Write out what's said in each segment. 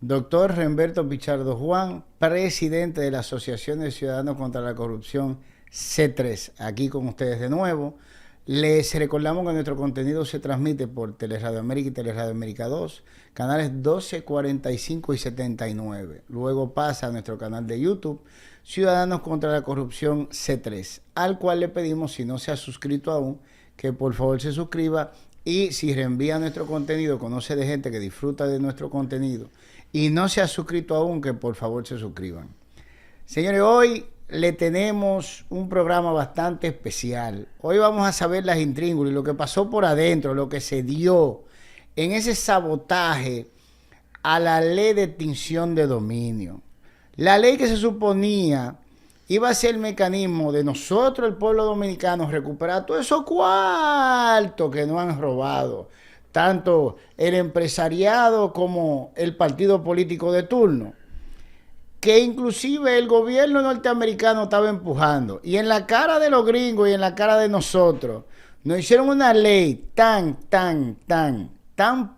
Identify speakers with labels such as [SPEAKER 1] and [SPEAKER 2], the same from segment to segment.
[SPEAKER 1] Doctor Remberto Pichardo Juan, presidente de la Asociación de Ciudadanos contra la Corrupción C3, aquí con ustedes de nuevo. Les recordamos que nuestro contenido se transmite por Teleradio América y Teleradio América 2, canales 12, 45 y 79. Luego pasa a nuestro canal de YouTube, Ciudadanos contra la Corrupción C3, al cual le pedimos, si no se ha suscrito aún, que por favor se suscriba, y si reenvía nuestro contenido, conoce de gente que disfruta de nuestro contenido y no se ha suscrito aún, que por favor se suscriban. Señores, hoy le tenemos un programa bastante especial. Hoy vamos a saber las intríngulis, lo que pasó por adentro, lo que se dio en ese sabotaje a la ley de extinción de dominio. La ley que se suponía iba a ser el mecanismo de nosotros, el pueblo dominicano, recuperar todos esos cuartos que nos han robado, tanto el empresariado como el partido político de turno, que inclusive el gobierno norteamericano estaba empujando. Y en la cara de los gringos y en la cara de nosotros, nos hicieron una ley tan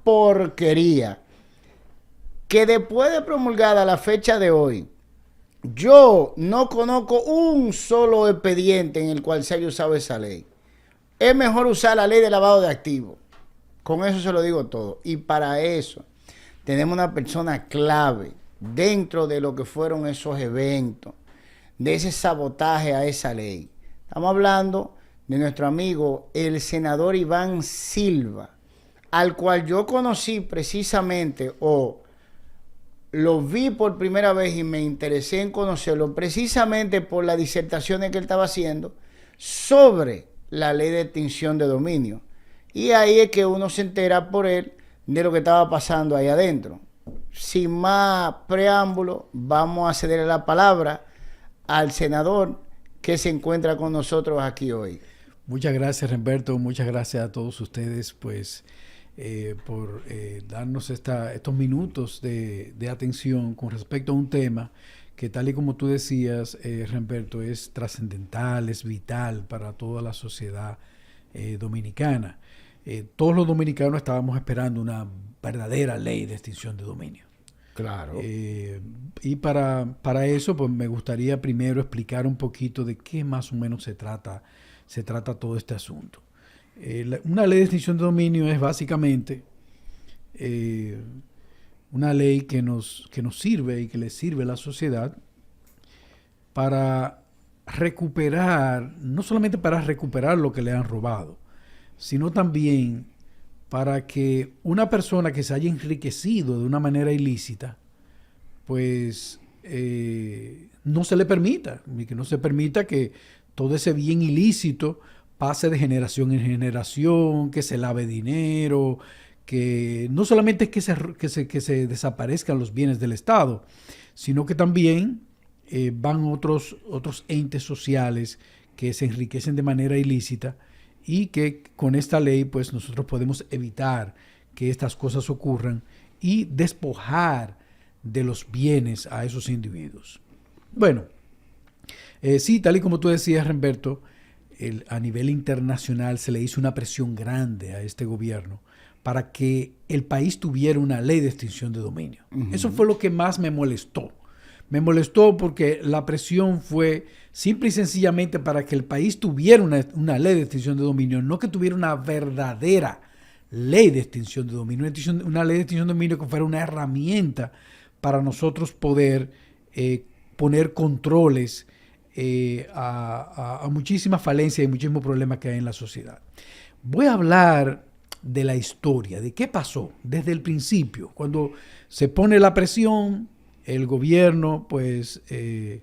[SPEAKER 1] porquería, que después de promulgada a la fecha de hoy, yo no conozco un solo expediente en el cual se haya usado esa ley. Es mejor usar la ley de lavado de activos. Con eso se lo digo todo. Y para eso tenemos una persona clave dentro de lo que fueron esos eventos, de ese sabotaje a esa ley. Estamos hablando de nuestro amigo, el senador Iván Silva, al cual yo conocí precisamente, lo vi por primera vez y me interesé en conocerlo precisamente por las disertaciones que él estaba haciendo sobre la ley de extinción de dominio. Y ahí es que uno se entera por él de lo que estaba pasando ahí adentro. Sin más preámbulo, vamos a ceder la palabra al senador que se encuentra con nosotros aquí hoy.
[SPEAKER 2] Muchas gracias, Remberto. Muchas gracias a todos ustedes, pues, por darnos estos minutos de atención con respecto a un tema que, tal y como tú decías, Remberto, es trascendental, es vital para toda la sociedad dominicana. Todos los dominicanos estábamos esperando una verdadera ley de extinción de dominio.
[SPEAKER 1] Claro.
[SPEAKER 2] Y para eso, pues, me gustaría primero explicar un poquito de qué más o menos se trata todo este asunto. Una ley de extinción de dominio es básicamente una ley que nos sirve y que le sirve a la sociedad para recuperar, no solamente para recuperar lo que le han robado, sino también para que una persona que se haya enriquecido de una manera ilícita, pues no se le permita, y que no se permita que todo ese bien ilícito pase de generación en generación, que se lave dinero, que no solamente es que se desaparezcan los bienes del Estado, sino que también van otros entes sociales que se enriquecen de manera ilícita, y que con esta ley, pues, nosotros podemos evitar que estas cosas ocurran y despojar de los bienes a esos individuos. Bueno, sí, tal y como tú decías, Remberto, a nivel internacional se le hizo una presión grande a este gobierno para que el país tuviera una ley de extinción de dominio. Eso fue lo que más me molestó. Me molestó porque la presión fue simple y sencillamente para que el país tuviera una ley de extinción de dominio, no que tuviera una verdadera ley de extinción de dominio, una ley de extinción de dominio que fuera una herramienta para nosotros poder poner controles a muchísimas falencias y muchísimos problemas que hay en la sociedad. Voy a hablar de la historia, de qué pasó desde el principio, cuando se pone la presión. El gobierno, pues, en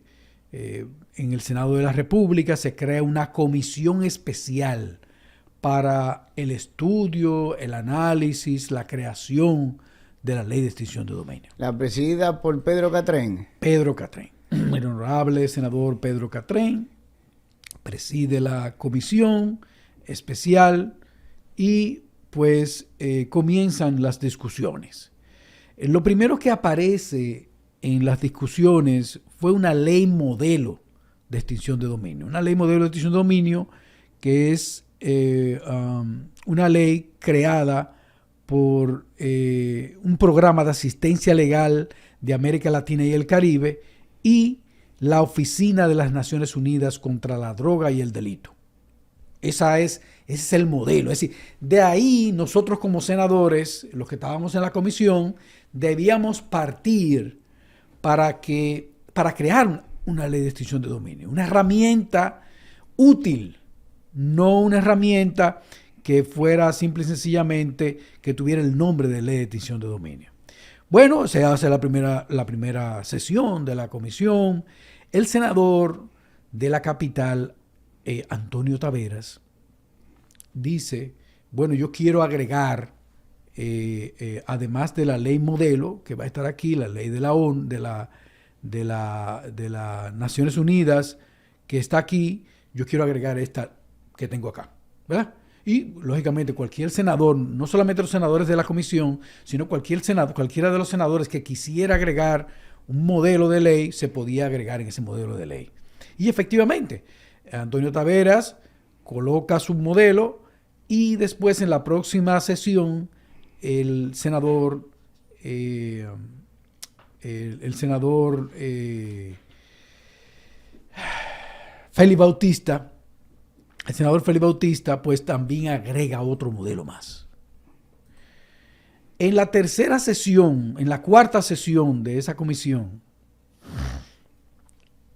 [SPEAKER 2] el Senado de la República se crea una comisión especial para el estudio, el análisis, la creación de la ley de extinción de dominio.
[SPEAKER 1] La presidida por Pedro Catrén.
[SPEAKER 2] Pedro Catrén, el honorable senador Pedro Catrén, preside la comisión especial y, pues, comienzan las discusiones. Lo primero que aparece en las discusiones fue una ley modelo de extinción de dominio. Una ley modelo de extinción de dominio que es una ley creada por un programa de asistencia legal de América Latina y el Caribe y la Oficina de las Naciones Unidas contra la Droga y el Delito. Ese es el modelo. Es decir, de ahí nosotros como senadores, los que estábamos en la comisión, debíamos partir para crear una ley de extinción de dominio. Una herramienta útil, no una herramienta que fuera simple y sencillamente que tuviera el nombre de ley de extinción de dominio. Bueno, se hace la primera sesión de la comisión. El senador de la capital, Antonio Taveras, dice, bueno, yo quiero agregar, además de la ley modelo, que va a estar aquí, la ley de la ONU, de las Naciones Unidas, que está aquí, yo quiero agregar esta que tengo acá, ¿verdad? Y, lógicamente, cualquier senador, no solamente los senadores de la comisión, sino cualquiera de los senadores que quisiera agregar un modelo de ley, se podía agregar en ese modelo de ley. Y, efectivamente, Antonio Taveras coloca su modelo y después, en la próxima sesión, el senador Félix Bautista, pues también agrega otro modelo más. En la cuarta sesión de esa comisión,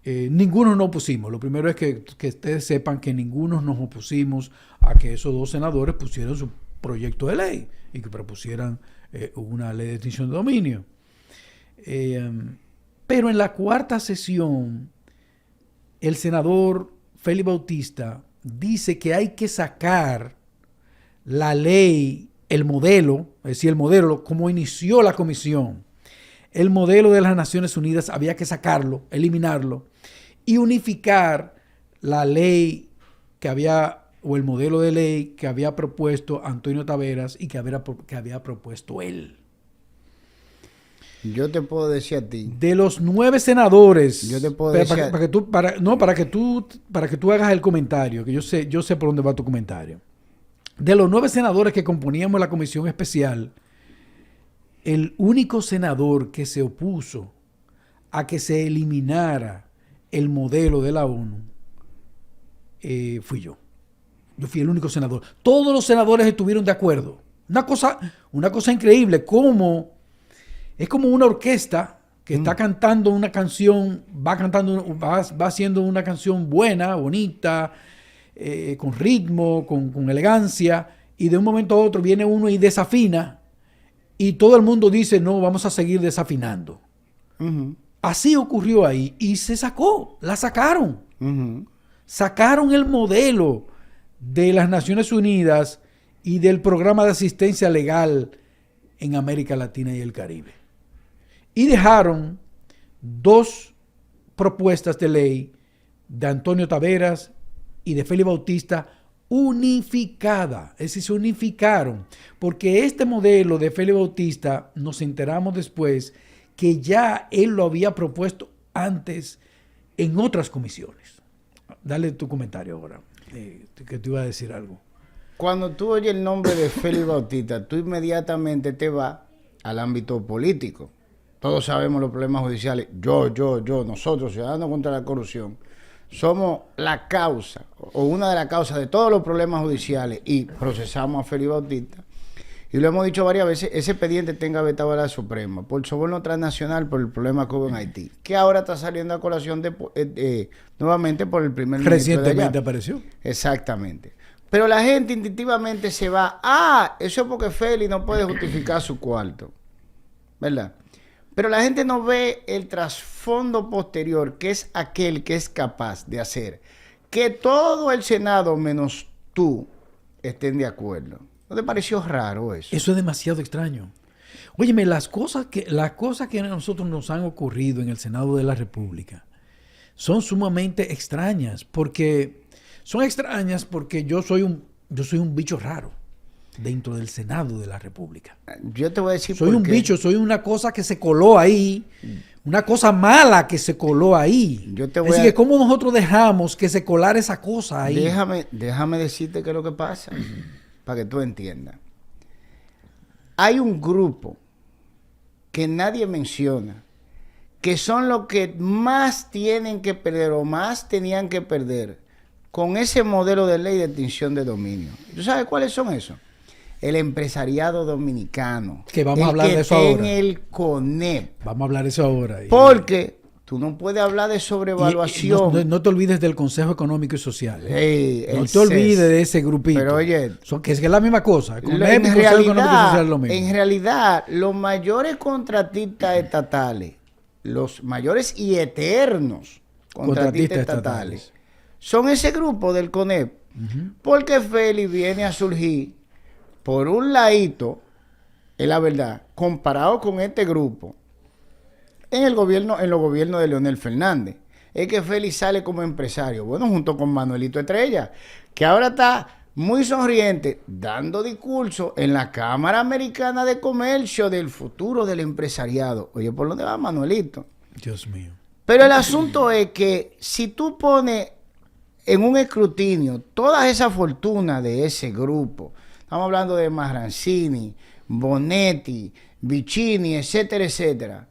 [SPEAKER 2] ninguno nos opusimos. Lo primero es que ustedes sepan que ninguno nos opusimos a que esos dos senadores pusieran su proyecto de ley y que propusieran una ley de extinción de dominio. Pero en la cuarta sesión, el senador Félix Bautista dice que hay que sacar la ley, el modelo, es decir, el modelo como inició la comisión. El modelo de las Naciones Unidas había que sacarlo, eliminarlo y unificar la ley o el modelo de ley que había propuesto Antonio Taveras y que había propuesto él.
[SPEAKER 1] Yo te puedo decir a ti.
[SPEAKER 2] De los 9 senadores.
[SPEAKER 1] Yo te puedo decir.
[SPEAKER 2] Para que tú hagas el comentario, que yo sé por dónde va tu comentario. De los 9 senadores que componíamos la comisión especial, el único senador que se opuso a que se eliminara el modelo de la ONU fui yo. Yo fui el único senador. Todos los senadores estuvieron de acuerdo. Una cosa increíble, es como una orquesta que está cantando una canción, va haciendo una canción buena, bonita, con ritmo, con elegancia, y de un momento a otro viene uno y desafina, y todo el mundo dice, no, vamos a seguir desafinando. Uh-huh. Así ocurrió ahí, y la sacaron. Uh-huh. Sacaron el modelo de las Naciones Unidas y del programa de asistencia legal en América Latina y el Caribe. Y dejaron 2 propuestas de ley de Antonio Taveras y de Félix Bautista unificadas. Es decir, se unificaron. Porque este modelo de Félix Bautista, nos enteramos después que ya él lo había propuesto antes en otras comisiones. Dale tu comentario ahora, que te iba a decir algo.
[SPEAKER 1] Cuando tú oyes el nombre de Félix Bautista, tú inmediatamente te vas al ámbito político. Todos sabemos los problemas judiciales. Nosotros, Ciudadanos contra la Corrupción, somos la causa o una de las causas de todos los problemas judiciales y procesamos a Félix Bautista. Y lo hemos dicho varias veces, ese expediente tenga vetado a la Suprema por soborno transnacional por el problema que hubo en Haití, que ahora está saliendo a colación nuevamente por el primer ministro.
[SPEAKER 2] Recientemente apareció.
[SPEAKER 1] Exactamente. Pero la gente instintivamente se va, eso es porque Félix no puede justificar su cuarto, ¿verdad? Pero la gente no ve el trasfondo posterior, que es aquel que es capaz de hacer que todo el Senado, menos tú, estén de acuerdo. ¿No te pareció raro eso?
[SPEAKER 2] Eso es demasiado extraño. Óyeme, las cosas que a nosotros nos han ocurrido en el Senado de la República son sumamente extrañas, porque yo soy un bicho raro dentro del Senado de la República.
[SPEAKER 1] Yo te voy a decir
[SPEAKER 2] soy un bicho, soy una cosa que se coló ahí, una cosa mala que se coló ahí. Así que ¿cómo nosotros dejamos que se colara esa cosa ahí?
[SPEAKER 1] Déjame decirte qué es lo que pasa, para que tú entiendas. hay un grupo que nadie menciona, que son los que más tienen que perder o más tenían que perder con ese modelo de ley de extinción de dominio. ¿Tú sabes cuáles son esos? El empresariado dominicano.
[SPEAKER 2] Que vamos a hablar de eso ahora.
[SPEAKER 1] En el CONEP.
[SPEAKER 2] Vamos a hablar de eso ahora.
[SPEAKER 1] Porque tú no puedes hablar de sobrevaluación.
[SPEAKER 2] No te olvides del Consejo Económico y Social.
[SPEAKER 1] Sí,
[SPEAKER 2] no te olvides de ese grupito.
[SPEAKER 1] Pero oye,
[SPEAKER 2] que es la misma cosa.
[SPEAKER 1] En realidad, los mayores contratistas estatales, los mayores y eternos contratistas estatales, son ese grupo del CONEP. Porque Félix viene a surgir por un ladito, es la verdad, comparado con este grupo, en los gobiernos de Leonel Fernández. Es que Félix sale como empresario, bueno, junto con Manuelito Estrella, que ahora está muy sonriente, dando discurso en la Cámara Americana de Comercio del futuro del empresariado. Oye, ¿por dónde va Manuelito?
[SPEAKER 2] Dios mío.
[SPEAKER 1] Pero el asunto es que si tú pones en un escrutinio todas esas fortunas de ese grupo, estamos hablando de Marrancini, Bonetti, Vicini, etcétera, etcétera,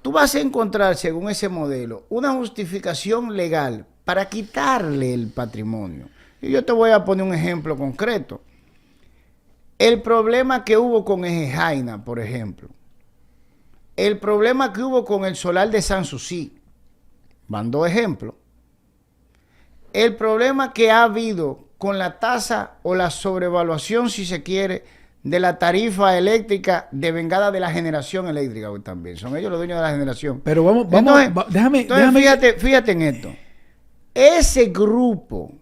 [SPEAKER 1] tú vas a encontrar, según ese modelo, una justificación legal para quitarle el patrimonio. Y yo te voy a poner un ejemplo concreto. El problema que hubo con Eje-Jaina, por ejemplo. El problema que hubo con el solar de Sanssouci. Van dos ejemplos. El problema que ha habido con la tasa o la sobrevaluación, si se quiere, de la tarifa eléctrica devengada de la generación eléctrica hoy también. Son ellos los dueños de la generación.
[SPEAKER 2] Pero vamos, déjame.
[SPEAKER 1] Fíjate en esto. Ese grupo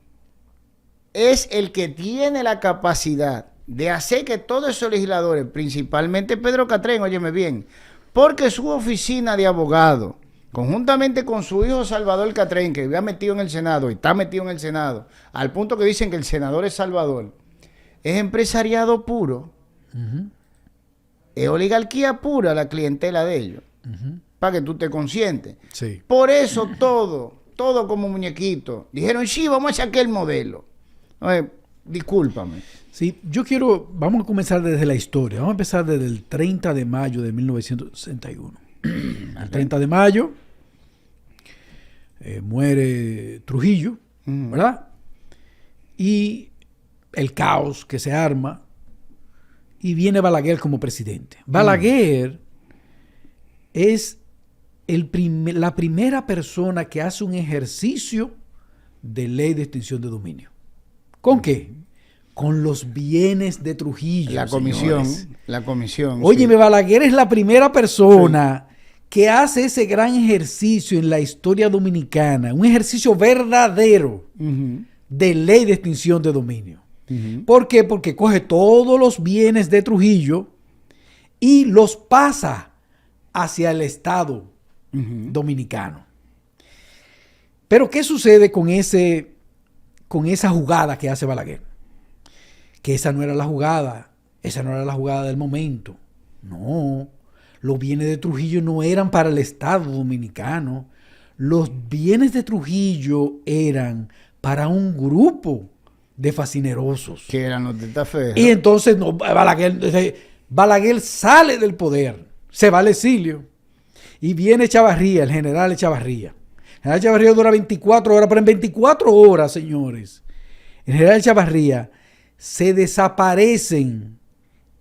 [SPEAKER 1] es el que tiene la capacidad de hacer que todos esos legisladores, principalmente Pedro Catrén, óyeme bien, porque su oficina de abogado, conjuntamente con su hijo Salvador Catrén, que había metido en el Senado y está metido en el Senado, al punto que dicen que el senador es Salvador, es empresariado puro, es oligarquía pura la clientela de ellos, para que tú te consientes.
[SPEAKER 2] Sí.
[SPEAKER 1] Por eso todo como muñequito, dijeron, sí, vamos a sacar el modelo. Discúlpame.
[SPEAKER 2] Sí, vamos a comenzar desde la historia. Vamos a empezar desde el 30 de mayo de 1961. El 30 de mayo muere Trujillo, ¿verdad? Y el caos que se arma y viene Balaguer como presidente. Balaguer es la primera persona que hace un ejercicio de ley de extinción de dominio. ¿Con qué? Con los bienes de Trujillo. La
[SPEAKER 1] comisión.
[SPEAKER 2] Óyeme, sí. Balaguer es la primera persona que hace ese gran ejercicio en la historia dominicana, un ejercicio verdadero de ley de extinción de dominio. ¿Por qué? Porque coge todos los bienes de Trujillo y los pasa hacia el Estado dominicano. Pero ¿qué sucede con esa jugada que hace Balaguer? Que esa no era la jugada del momento. No, los bienes de Trujillo no eran para el Estado dominicano. Los bienes de Trujillo eran para un grupo de fascinerosos.
[SPEAKER 1] Que eran los de Tafé.
[SPEAKER 2] Y entonces Balaguer sale del poder, se va al exilio. Y viene Echavarría, el general Echavarría. El general Echavarría dura 24 horas, pero en 24 horas, señores, el general Echavarría se desaparecen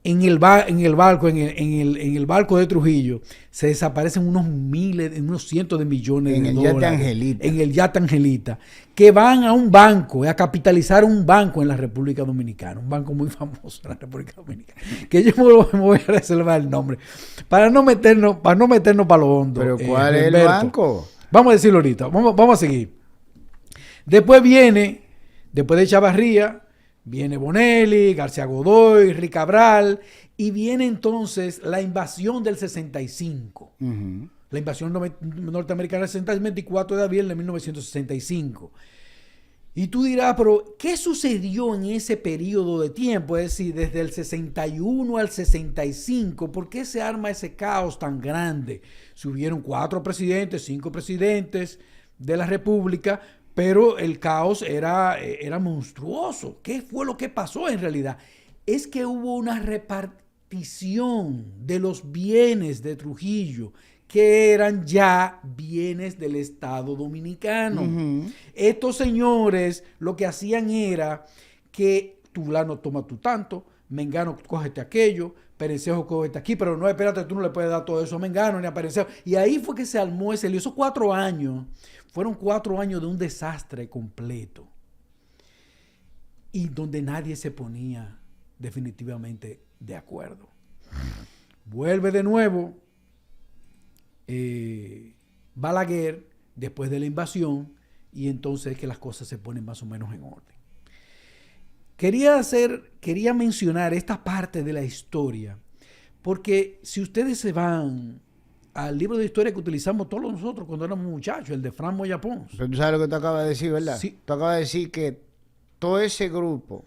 [SPEAKER 2] en el barco de Trujillo, se desaparecen unos cientos de millones de dólares en el yate Angelita, que van a un banco, a capitalizar un banco en la República Dominicana, un banco muy famoso en la República Dominicana, que yo me voy a reservar el nombre, para no meternos para lo hondo.
[SPEAKER 1] ¿Pero cuál es el banco?
[SPEAKER 2] Vamos a decirlo ahorita, vamos a seguir. Después de Echavarría, viene Bonelli, García Godoy, Rick Cabral, y viene entonces la invasión del 65. La invasión norteamericana del 24 de abril de 1965. Y tú dirás, pero ¿qué sucedió en ese periodo de tiempo? Es decir, desde el 61 al 65, ¿por qué se arma ese caos tan grande? Si hubieron 4 presidentes, 5 presidentes de la República, pero el caos era monstruoso. ¿Qué fue lo que pasó en realidad? Es que hubo una repartición de los bienes de Trujillo, que eran ya bienes del Estado Dominicano. Estos señores lo que hacían era que fulano toma tu tanto, Mengano cógete aquello, Perencejo cógete aquí, pero no, espérate, tú no le puedes dar todo eso a Mengano ni a Perencejo. Y ahí fue que se armó ese lío. Esos 4 años fueron 4 años de un desastre completo y donde nadie se ponía definitivamente de acuerdo. Vuelve de nuevo Balaguer después de la invasión y entonces que las cosas se ponen más o menos en orden. Quería mencionar esta parte de la historia porque si ustedes se van al libro de historia que utilizamos todos nosotros cuando éramos muchachos, el de Fran Moya Pons.
[SPEAKER 1] Pero tú sabes lo que tú acabas de decir, ¿verdad?
[SPEAKER 2] Sí.
[SPEAKER 1] Tú acabas de decir que todo ese grupo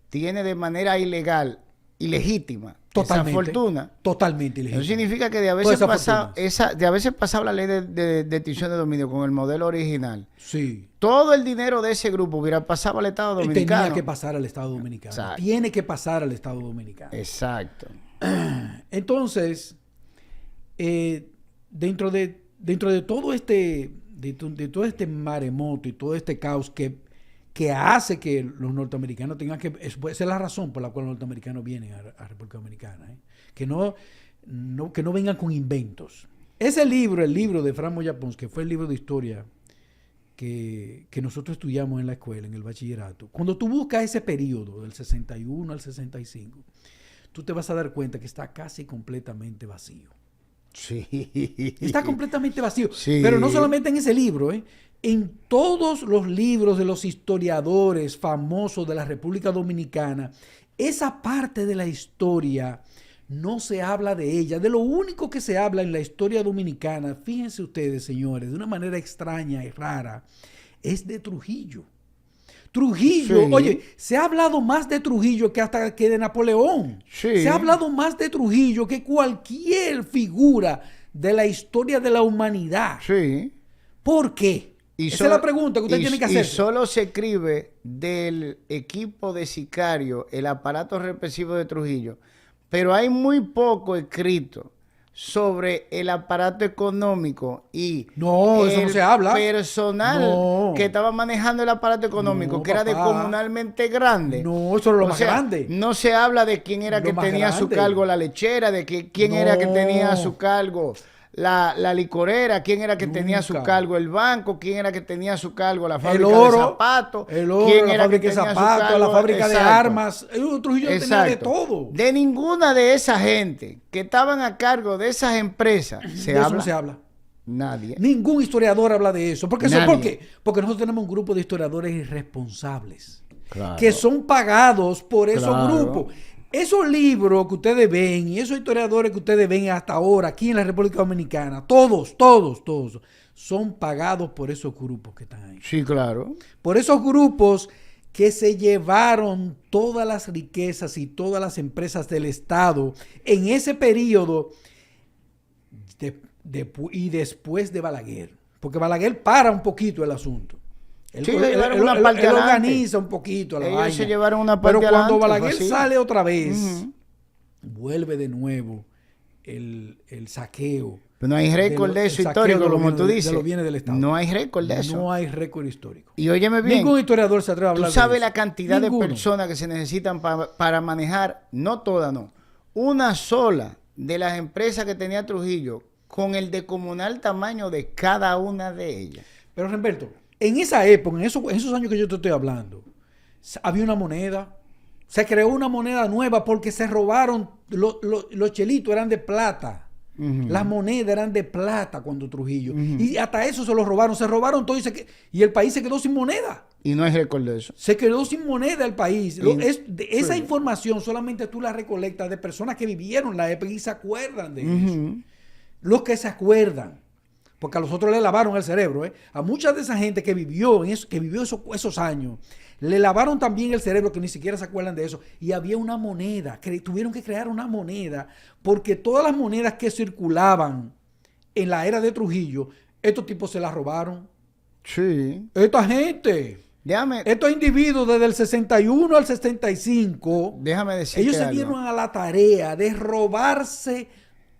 [SPEAKER 1] tiene de manera ilegal, ilegítima,
[SPEAKER 2] Totalmente,
[SPEAKER 1] esa fortuna.
[SPEAKER 2] Totalmente ilegítima.
[SPEAKER 1] Eso significa que de haberse pasado la ley de extinción de dominio con el modelo original,
[SPEAKER 2] sí,
[SPEAKER 1] todo el dinero de ese grupo hubiera pasado al Estado Dominicano.
[SPEAKER 2] Tenía que pasar al Estado Dominicano.
[SPEAKER 1] Exacto.
[SPEAKER 2] Tiene que pasar al Estado Dominicano.
[SPEAKER 1] Exacto.
[SPEAKER 2] Entonces, dentro de todo todo este maremoto y todo este caos que hace que los norteamericanos tengan que... Esa es la razón por la cual los norteamericanos vienen a República Dominicana. Que no vengan con inventos. Ese libro, el libro de Fran Moya Pons, que fue el libro de historia que nosotros estudiamos en la escuela, en el bachillerato, cuando tú buscas ese periodo, del 61 al 65, tú te vas a dar cuenta que está casi completamente vacío.
[SPEAKER 1] Sí.
[SPEAKER 2] Está completamente vacío.
[SPEAKER 1] Sí.
[SPEAKER 2] Pero no solamente en ese libro, en todos los libros de los historiadores famosos de la República Dominicana, esa parte de la historia no se habla de ella. De lo único que se habla en la historia dominicana, fíjense ustedes, señores, de una manera extraña y rara, es de Trujillo. Trujillo,
[SPEAKER 1] Sí.
[SPEAKER 2] Oye, se ha hablado más de Trujillo que de Napoleón.
[SPEAKER 1] Sí.
[SPEAKER 2] Se ha hablado más de Trujillo que cualquier figura de la historia de la humanidad.
[SPEAKER 1] Sí.
[SPEAKER 2] ¿Por qué? Esa es la pregunta que usted tiene que hacer.
[SPEAKER 1] Y solo se escribe del equipo de sicarios, el aparato represivo de Trujillo, pero hay muy poco escrito sobre el aparato económico y
[SPEAKER 2] No, eso no se habla.
[SPEAKER 1] personal que estaba manejando el aparato económico,
[SPEAKER 2] No,
[SPEAKER 1] que era
[SPEAKER 2] papá.
[SPEAKER 1] descomunalmente grande.
[SPEAKER 2] No, eso es lo
[SPEAKER 1] O
[SPEAKER 2] más
[SPEAKER 1] sea,
[SPEAKER 2] grande.
[SPEAKER 1] No se habla de quién era
[SPEAKER 2] Lo
[SPEAKER 1] que
[SPEAKER 2] más
[SPEAKER 1] tenía a su
[SPEAKER 2] grande.
[SPEAKER 1] cargo la lechera, de quién era que tenía a su cargo la licorera, quién era que tenía a su
[SPEAKER 2] Nunca.
[SPEAKER 1] cargo el banco, quién era que tenía a su cargo la fábrica
[SPEAKER 2] El oro,
[SPEAKER 1] de zapatos,
[SPEAKER 2] el oro,
[SPEAKER 1] quién
[SPEAKER 2] la
[SPEAKER 1] era
[SPEAKER 2] fábrica
[SPEAKER 1] que
[SPEAKER 2] de
[SPEAKER 1] tenía a su
[SPEAKER 2] zapatos,
[SPEAKER 1] cargo,
[SPEAKER 2] la fábrica de
[SPEAKER 1] exacto.
[SPEAKER 2] armas. Trujillo tenía de todo.
[SPEAKER 1] De ninguna de esa gente que estaban a cargo de esas empresas
[SPEAKER 2] De eso no se habla.
[SPEAKER 1] Nadie.
[SPEAKER 2] Ningún historiador habla de eso. ¿Por
[SPEAKER 1] Nadie.
[SPEAKER 2] qué? Porque nosotros tenemos un grupo de historiadores irresponsables
[SPEAKER 1] Claro.
[SPEAKER 2] que son pagados por esos
[SPEAKER 1] Claro.
[SPEAKER 2] grupos. Esos libros que ustedes ven y esos historiadores que ustedes ven hasta ahora aquí en la República Dominicana, todos, son pagados por esos grupos que están ahí.
[SPEAKER 1] Sí, claro.
[SPEAKER 2] Por esos grupos que se llevaron todas las riquezas y todas las empresas del Estado en ese periodo y después de Balaguer. Porque Balaguer para un poquito el asunto. Él organiza un poquito la vaina.
[SPEAKER 1] Ellos se llevaron una parte
[SPEAKER 2] Pero cuando
[SPEAKER 1] adelante,
[SPEAKER 2] Balaguer
[SPEAKER 1] fue así.
[SPEAKER 2] sale otra vez,
[SPEAKER 1] Ujú.
[SPEAKER 2] vuelve de nuevo el saqueo.
[SPEAKER 1] Pero no hay récord de eso histórico, como tú dices.
[SPEAKER 2] De los bienes del Estado.
[SPEAKER 1] No hay récord de eso.
[SPEAKER 2] No hay récord histórico.
[SPEAKER 1] Y óyeme bien.
[SPEAKER 2] Ningún historiador se atreve a hablar
[SPEAKER 1] Tú sabes
[SPEAKER 2] de eso.
[SPEAKER 1] la cantidad
[SPEAKER 2] Ninguno.
[SPEAKER 1] de personas que se necesitan para manejar, no todas, no, una sola de las empresas que tenía Trujillo con el descomunal tamaño de cada una de ellas.
[SPEAKER 2] Pero, Remberto, en esa época, en esos años que yo te estoy hablando, había una moneda. Se creó una moneda nueva porque se robaron, los chelitos eran de plata. Las monedas eran de plata cuando Trujillo. Y hasta eso se los robaron. Se robaron todo y el país se quedó sin moneda.
[SPEAKER 1] Y no hay récord de eso.
[SPEAKER 2] Se quedó sin moneda el país. Esa información solamente tú la recolectas de personas que vivieron la época y se acuerdan de eso. Los que se acuerdan. Porque a los otros le lavaron el cerebro. A mucha de esa gente que vivió esos años, le lavaron también el cerebro, que ni siquiera se acuerdan de eso. Y había una moneda, tuvieron que crear una moneda, porque todas las monedas que circulaban en la era de Trujillo, estos tipos se las robaron.
[SPEAKER 1] Sí.
[SPEAKER 2] Esta gente.
[SPEAKER 1] Déjame,
[SPEAKER 2] Estos individuos desde el 61 al 65,
[SPEAKER 1] déjame decirte
[SPEAKER 2] ellos se
[SPEAKER 1] algo.
[SPEAKER 2] dieron a la tarea de robarse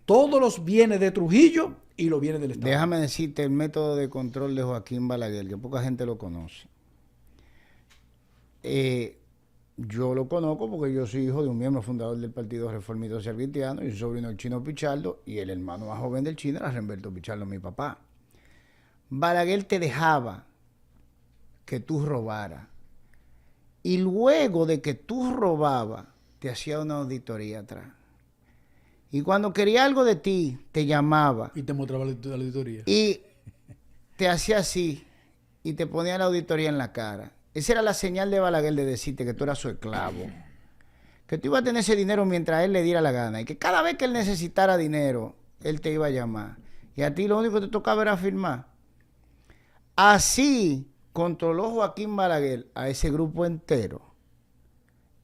[SPEAKER 2] todos los bienes de Trujillo y los bienes del Estado.
[SPEAKER 1] Déjame decirte el método de control de Joaquín Balaguer, que poca gente lo conoce. Yo lo conozco porque yo soy hijo de un miembro fundador del Partido Reformista Social Cristiano, y soy sobrino del Chino Pichardo, y el hermano más joven del Chino era Remberto Pichardo, mi papá. Balaguer te dejaba que tú robaras, y luego de que tú robabas, te hacía una auditoría atrás. Y cuando quería algo de ti, te llamaba
[SPEAKER 2] Y te mostraba la auditoría.
[SPEAKER 1] y te hacía así y te ponía la auditoría en la cara. Esa era la señal de Balaguer de decirte que tú eras su esclavo. Que tú ibas a tener ese dinero mientras él le diera la gana. Y que cada vez que él necesitara dinero, él te iba a llamar. Y a ti lo único que te tocaba era firmar. Así controló Joaquín Balaguer a ese grupo entero.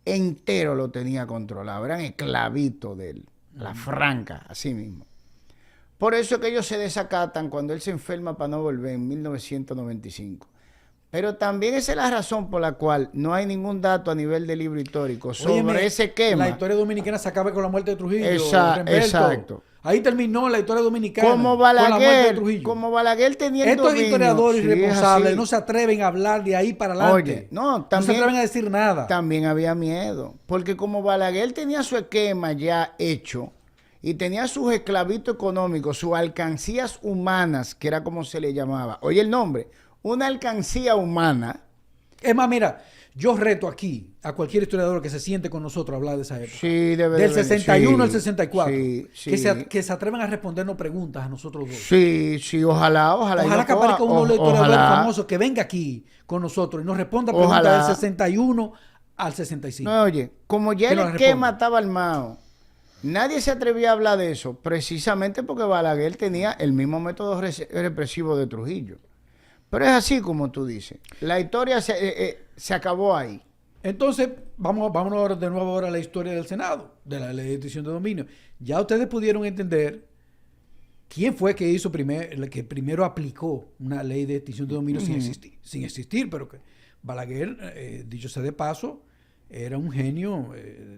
[SPEAKER 1] Entero lo tenía controlado. Eran esclavitos de él. La franca, así mismo. Por eso es que ellos se desacatan cuando él se enferma para no volver en 1995. Pero también esa es la razón por la cual no hay ningún dato a nivel de libro histórico sobre
[SPEAKER 2] Óyeme,
[SPEAKER 1] ese quema.
[SPEAKER 2] La historia dominicana se acaba con la muerte de Trujillo.
[SPEAKER 1] Exacto.
[SPEAKER 2] Ahí terminó la historia dominicana.
[SPEAKER 1] Como
[SPEAKER 2] con la muerte de
[SPEAKER 1] Balaguer,
[SPEAKER 2] Trujillo.
[SPEAKER 1] como Balaguer tenía el
[SPEAKER 2] Estos
[SPEAKER 1] dominio,
[SPEAKER 2] historiadores
[SPEAKER 1] sí, es
[SPEAKER 2] irresponsables
[SPEAKER 1] así.
[SPEAKER 2] no se atreven a hablar de ahí para adelante.
[SPEAKER 1] Oye, no,
[SPEAKER 2] no se
[SPEAKER 1] también,
[SPEAKER 2] atreven a decir nada.
[SPEAKER 1] también había miedo. Porque como Balaguer tenía su esquema ya hecho y tenía sus esclavitos económicos, sus alcancías humanas, que era como se le llamaba. Oye el nombre, una alcancía humana.
[SPEAKER 2] Es más, mira, yo reto aquí a cualquier historiador que se siente con nosotros a hablar de esa época.
[SPEAKER 1] Sí, debe
[SPEAKER 2] Del
[SPEAKER 1] de
[SPEAKER 2] 61 al
[SPEAKER 1] sí,
[SPEAKER 2] 64.
[SPEAKER 1] sí, sí.
[SPEAKER 2] Que se atrevan a respondernos preguntas a nosotros dos.
[SPEAKER 1] Sí, sí, ojalá.
[SPEAKER 2] Ojalá que aparezca uno de los historiadores
[SPEAKER 1] ojalá.
[SPEAKER 2] famosos que venga aquí con nosotros y nos responda preguntas
[SPEAKER 1] Ojalá.
[SPEAKER 2] del 61 al 65.
[SPEAKER 1] No, oye, como ya
[SPEAKER 2] Que
[SPEAKER 1] el
[SPEAKER 2] nos
[SPEAKER 1] esquema
[SPEAKER 2] responda.
[SPEAKER 1] estaba armado, nadie se atrevía a hablar de eso, precisamente porque Balaguer tenía el mismo método represivo de Trujillo. Pero es así como tú dices. La historia se acabó ahí.
[SPEAKER 2] Entonces, vámonos ahora de nuevo ahora a la historia del Senado, de la ley de extinción de dominio. Ya ustedes pudieron entender quién fue que hizo que primero aplicó una ley de extinción de dominio sin existir, pero que Balaguer, dicho sea de paso, era un genio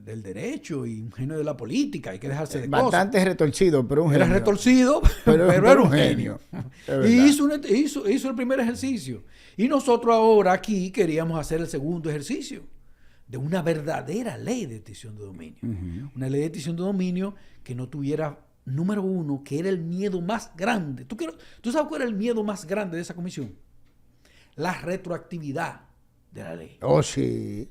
[SPEAKER 2] del derecho y un genio de la política, hay que dejarse de
[SPEAKER 1] Bastante retorcido, pero un
[SPEAKER 2] Era
[SPEAKER 1] genio.
[SPEAKER 2] retorcido,
[SPEAKER 1] Pero
[SPEAKER 2] era un genio.
[SPEAKER 1] Es
[SPEAKER 2] Y
[SPEAKER 1] verdad.
[SPEAKER 2] hizo el primer ejercicio. Y nosotros ahora aquí queríamos hacer el segundo ejercicio de una verdadera ley de extinción de dominio. Una ley de extinción de dominio que no tuviera, número uno, que era el miedo más grande. ¿Tú sabes cuál era el miedo más grande de esa comisión? La retroactividad de la ley.
[SPEAKER 1] Oh, sí.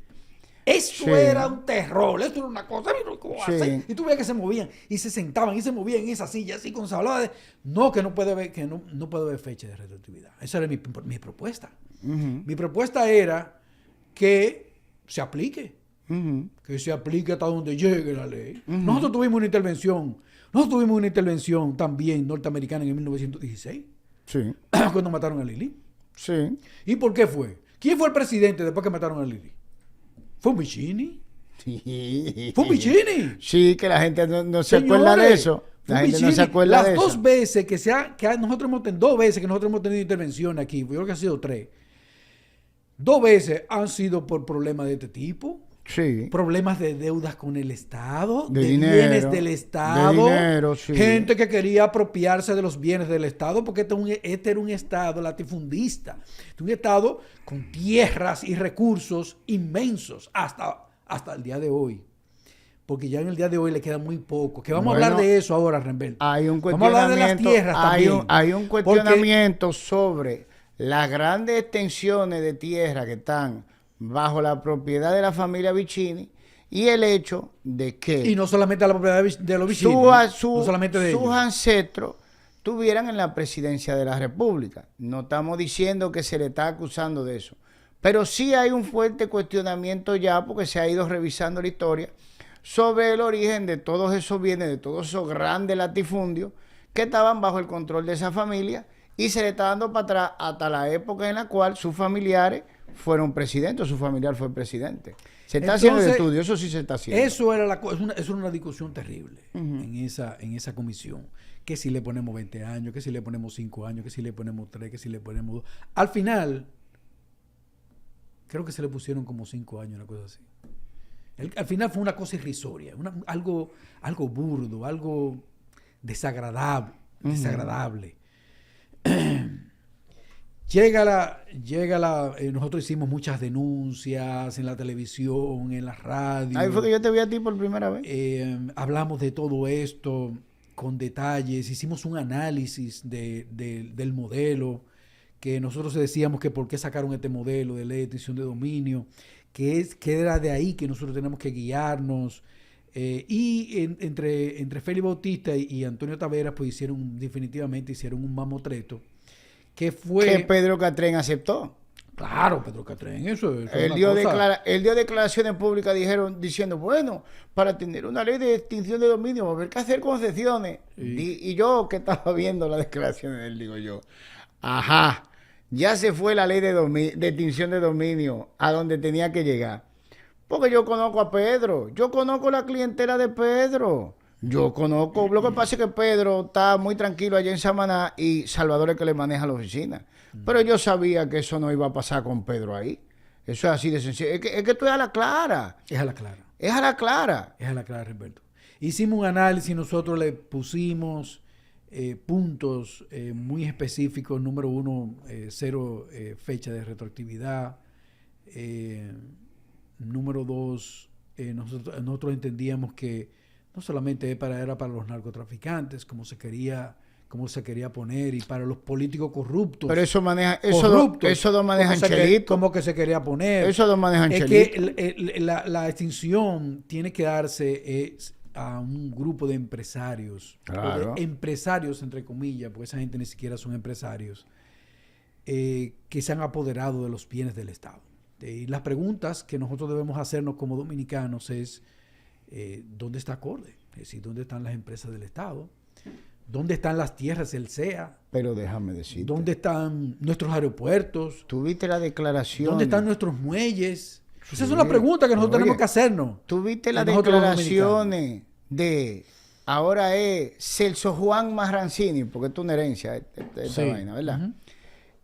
[SPEAKER 2] Eso
[SPEAKER 1] Sí.
[SPEAKER 2] era un terror, eso era una cosa, mira cómo
[SPEAKER 1] Sí.
[SPEAKER 2] hacen. Y tú veías que se movían y se sentaban y se movían en esa silla así cuando se hablaba de no, que no puede haber, no puede haber fecha de retroactividad. Esa era mi propuesta. Mi propuesta era que se aplique. Que se aplique hasta donde llegue la ley. Nosotros tuvimos una intervención también norteamericana en 1916,
[SPEAKER 1] Sí.
[SPEAKER 2] cuando mataron a Lili.
[SPEAKER 1] Sí.
[SPEAKER 2] ¿Y por qué fue? ¿Quién fue el presidente después que mataron a Lili? ¿Fue un Vicini?
[SPEAKER 1] Sí.
[SPEAKER 2] ¿Fue un Vicini?
[SPEAKER 1] Sí, que la gente no se
[SPEAKER 2] Señores,
[SPEAKER 1] acuerda de eso.
[SPEAKER 2] fue
[SPEAKER 1] La
[SPEAKER 2] un
[SPEAKER 1] gente no se
[SPEAKER 2] Vicini.
[SPEAKER 1] acuerda de
[SPEAKER 2] Las dos
[SPEAKER 1] eso.
[SPEAKER 2] veces dos veces que nosotros hemos tenido intervención aquí, yo creo que han sido 3. 2 veces han sido por problemas de este tipo.
[SPEAKER 1] Sí.
[SPEAKER 2] Problemas de deudas con el Estado,
[SPEAKER 1] De
[SPEAKER 2] de
[SPEAKER 1] dinero,
[SPEAKER 2] bienes del Estado,
[SPEAKER 1] de dinero, sí.
[SPEAKER 2] gente que quería apropiarse de los bienes del Estado, porque este era un Estado latifundista, un Estado con tierras y recursos inmensos hasta el día de hoy. Porque ya en el día de hoy le queda muy poco. Que vamos a hablar de eso ahora, Rembel.
[SPEAKER 1] Hay un
[SPEAKER 2] Vamos a hablar de las
[SPEAKER 1] cuestionamiento,
[SPEAKER 2] tierras también.
[SPEAKER 1] hay un cuestionamiento sobre las grandes extensiones de tierra que están bajo la propiedad de la familia Vicini y el hecho de que
[SPEAKER 2] Y no solamente a la propiedad de los Vicini, no solamente de
[SPEAKER 1] sus
[SPEAKER 2] ellos.
[SPEAKER 1] ancestros estuvieran en la presidencia de la República. No estamos diciendo que se le está acusando de eso, pero sí hay un fuerte cuestionamiento ya porque se ha ido revisando la historia sobre el origen de todos esos bienes, de todos esos grandes latifundios que estaban bajo el control de esa familia y se le está dando para atrás hasta la época en la cual sus familiares fueron presidentes, su familiar fue presidente. Se está haciendo el estudio, eso sí se está haciendo.
[SPEAKER 2] Eso era eso era una discusión terrible en esa comisión. Que si le ponemos 20 años, que si le ponemos 5 años, que si le ponemos 3, que si le ponemos 2. Al final, Creo que se le pusieron como 5 años, una cosa así. Al final fue una cosa irrisoria, algo burdo, algo desagradable. Nosotros hicimos muchas denuncias en la televisión, en la radio.
[SPEAKER 1] Ahí fue que yo te vi a ti por primera vez.
[SPEAKER 2] Hablamos de todo esto con detalles, hicimos un análisis del modelo, que nosotros decíamos que por qué sacaron este modelo de ley de extinción de dominio, que era de ahí que nosotros tenemos que guiarnos. Entre Félix Bautista y Antonio Taveras, pues definitivamente hicieron un mamotreto, que
[SPEAKER 1] Pedro Catrén aceptó.
[SPEAKER 2] Claro, Pedro Catrén, eso
[SPEAKER 1] él dio declaraciones públicas diciendo, bueno, para tener una ley de extinción de dominio va a haber que hacer concesiones. Y yo que estaba viendo las declaraciones de él, digo yo, ajá, ya se fue la ley de extinción de dominio a donde tenía que llegar. Porque yo conozco a Pedro, yo conozco la clientela de Pedro. Yo conozco, lo que pasa es que Pedro está muy tranquilo allá en Samaná y Salvador es que le maneja la oficina. Pero yo sabía que eso no iba a pasar con Pedro ahí. Eso es así de sencillo. Es que esto es a la clara.
[SPEAKER 2] Es a la clara.
[SPEAKER 1] Es a la clara.
[SPEAKER 2] Es a la clara, Roberto. Hicimos un análisis, nosotros le pusimos puntos muy específicos. Número 1, 0 fecha de retroactividad. Número 2, nosotros entendíamos que no solamente era para los narcotraficantes, como se quería poner, y para los políticos corruptos.
[SPEAKER 1] Pero eso dos manejan chelito.
[SPEAKER 2] Como que se quería poner.
[SPEAKER 1] Eso dos manejan chelito.
[SPEAKER 2] Que la extinción tiene que darse a un grupo de empresarios.
[SPEAKER 1] Claro.
[SPEAKER 2] O de empresarios, entre comillas, porque esa gente ni siquiera son empresarios, que se han apoderado de los bienes del Estado. Y las preguntas que nosotros debemos hacernos como dominicanos es, ¿dónde está Acorde? Es decir, ¿dónde están las empresas del Estado? ¿Dónde están las tierras del CEA?
[SPEAKER 1] Pero déjame decirte.
[SPEAKER 2] ¿Dónde están nuestros aeropuertos?
[SPEAKER 1] ¿Tuviste la declaración?
[SPEAKER 2] ¿Dónde están nuestros muelles? Sí. Esa es una pregunta que nosotros tenemos que hacernos.
[SPEAKER 1] ¿Tuviste las declaraciones de, ahora es Celso Juan Marrancini, porque es una herencia esta vaina, ¿verdad? Uh-huh.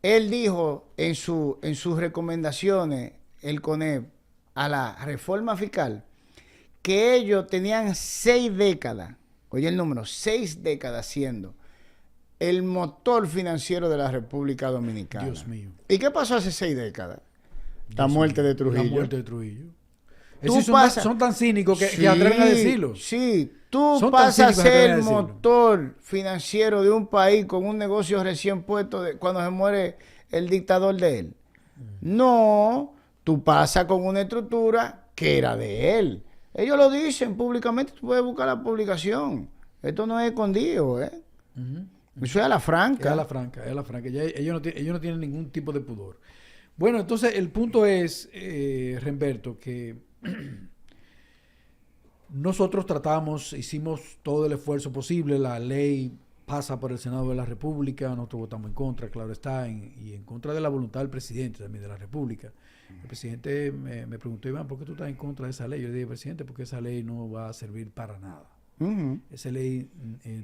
[SPEAKER 1] Él dijo en sus recomendaciones, el CONEP, a la reforma fiscal, que ellos tenían 6 décadas, oye el número, 6 décadas siendo el motor financiero de la República Dominicana.
[SPEAKER 2] Dios mío.
[SPEAKER 1] ¿Y qué pasó hace 6 décadas? La muerte de Trujillo.
[SPEAKER 2] La muerte de Trujillo. Son tan cínicos que atreven a decirlo.
[SPEAKER 1] Sí, tú pasas a ser el motor financiero de un país con un negocio recién puesto cuando se muere el dictador de él. No, tú pasas con una estructura que era de él. Ellos lo dicen públicamente, tú puedes buscar la publicación. Esto no es escondido, ¿eh? Uh-huh. Eso es a la franca.
[SPEAKER 2] Es a la franca. Ellos no tienen ningún tipo de pudor. Bueno, entonces el punto es, Remberto, que nosotros hicimos todo el esfuerzo posible. La ley pasa por el Senado de la República, nosotros votamos en contra, claro está, y en contra de la voluntad del presidente también de la República. El presidente me preguntó, Iván, ¿por qué tú estás en contra de esa ley? Yo le dije, presidente, porque esa ley no va a servir para nada. Uh-huh. Esa ley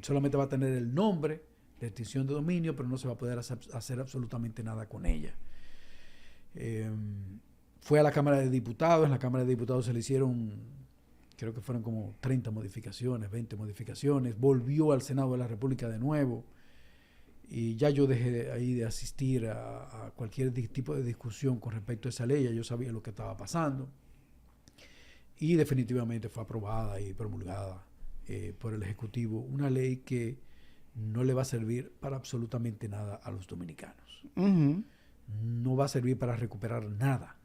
[SPEAKER 2] solamente va a tener el nombre de extinción de dominio, pero no se va a poder hacer absolutamente nada con ella. Fue a la Cámara de Diputados. En la Cámara de Diputados se le hicieron, creo que fueron como 30 modificaciones, 20 modificaciones. Volvió al Senado de la República de nuevo. Y ya yo dejé ahí de asistir a cualquier tipo de discusión con respecto a esa ley. Ya yo sabía lo que estaba pasando. Y definitivamente fue aprobada y promulgada por el Ejecutivo. Una ley que no le va a servir para absolutamente nada a los dominicanos. Uh-huh. No va a servir para recuperar nada.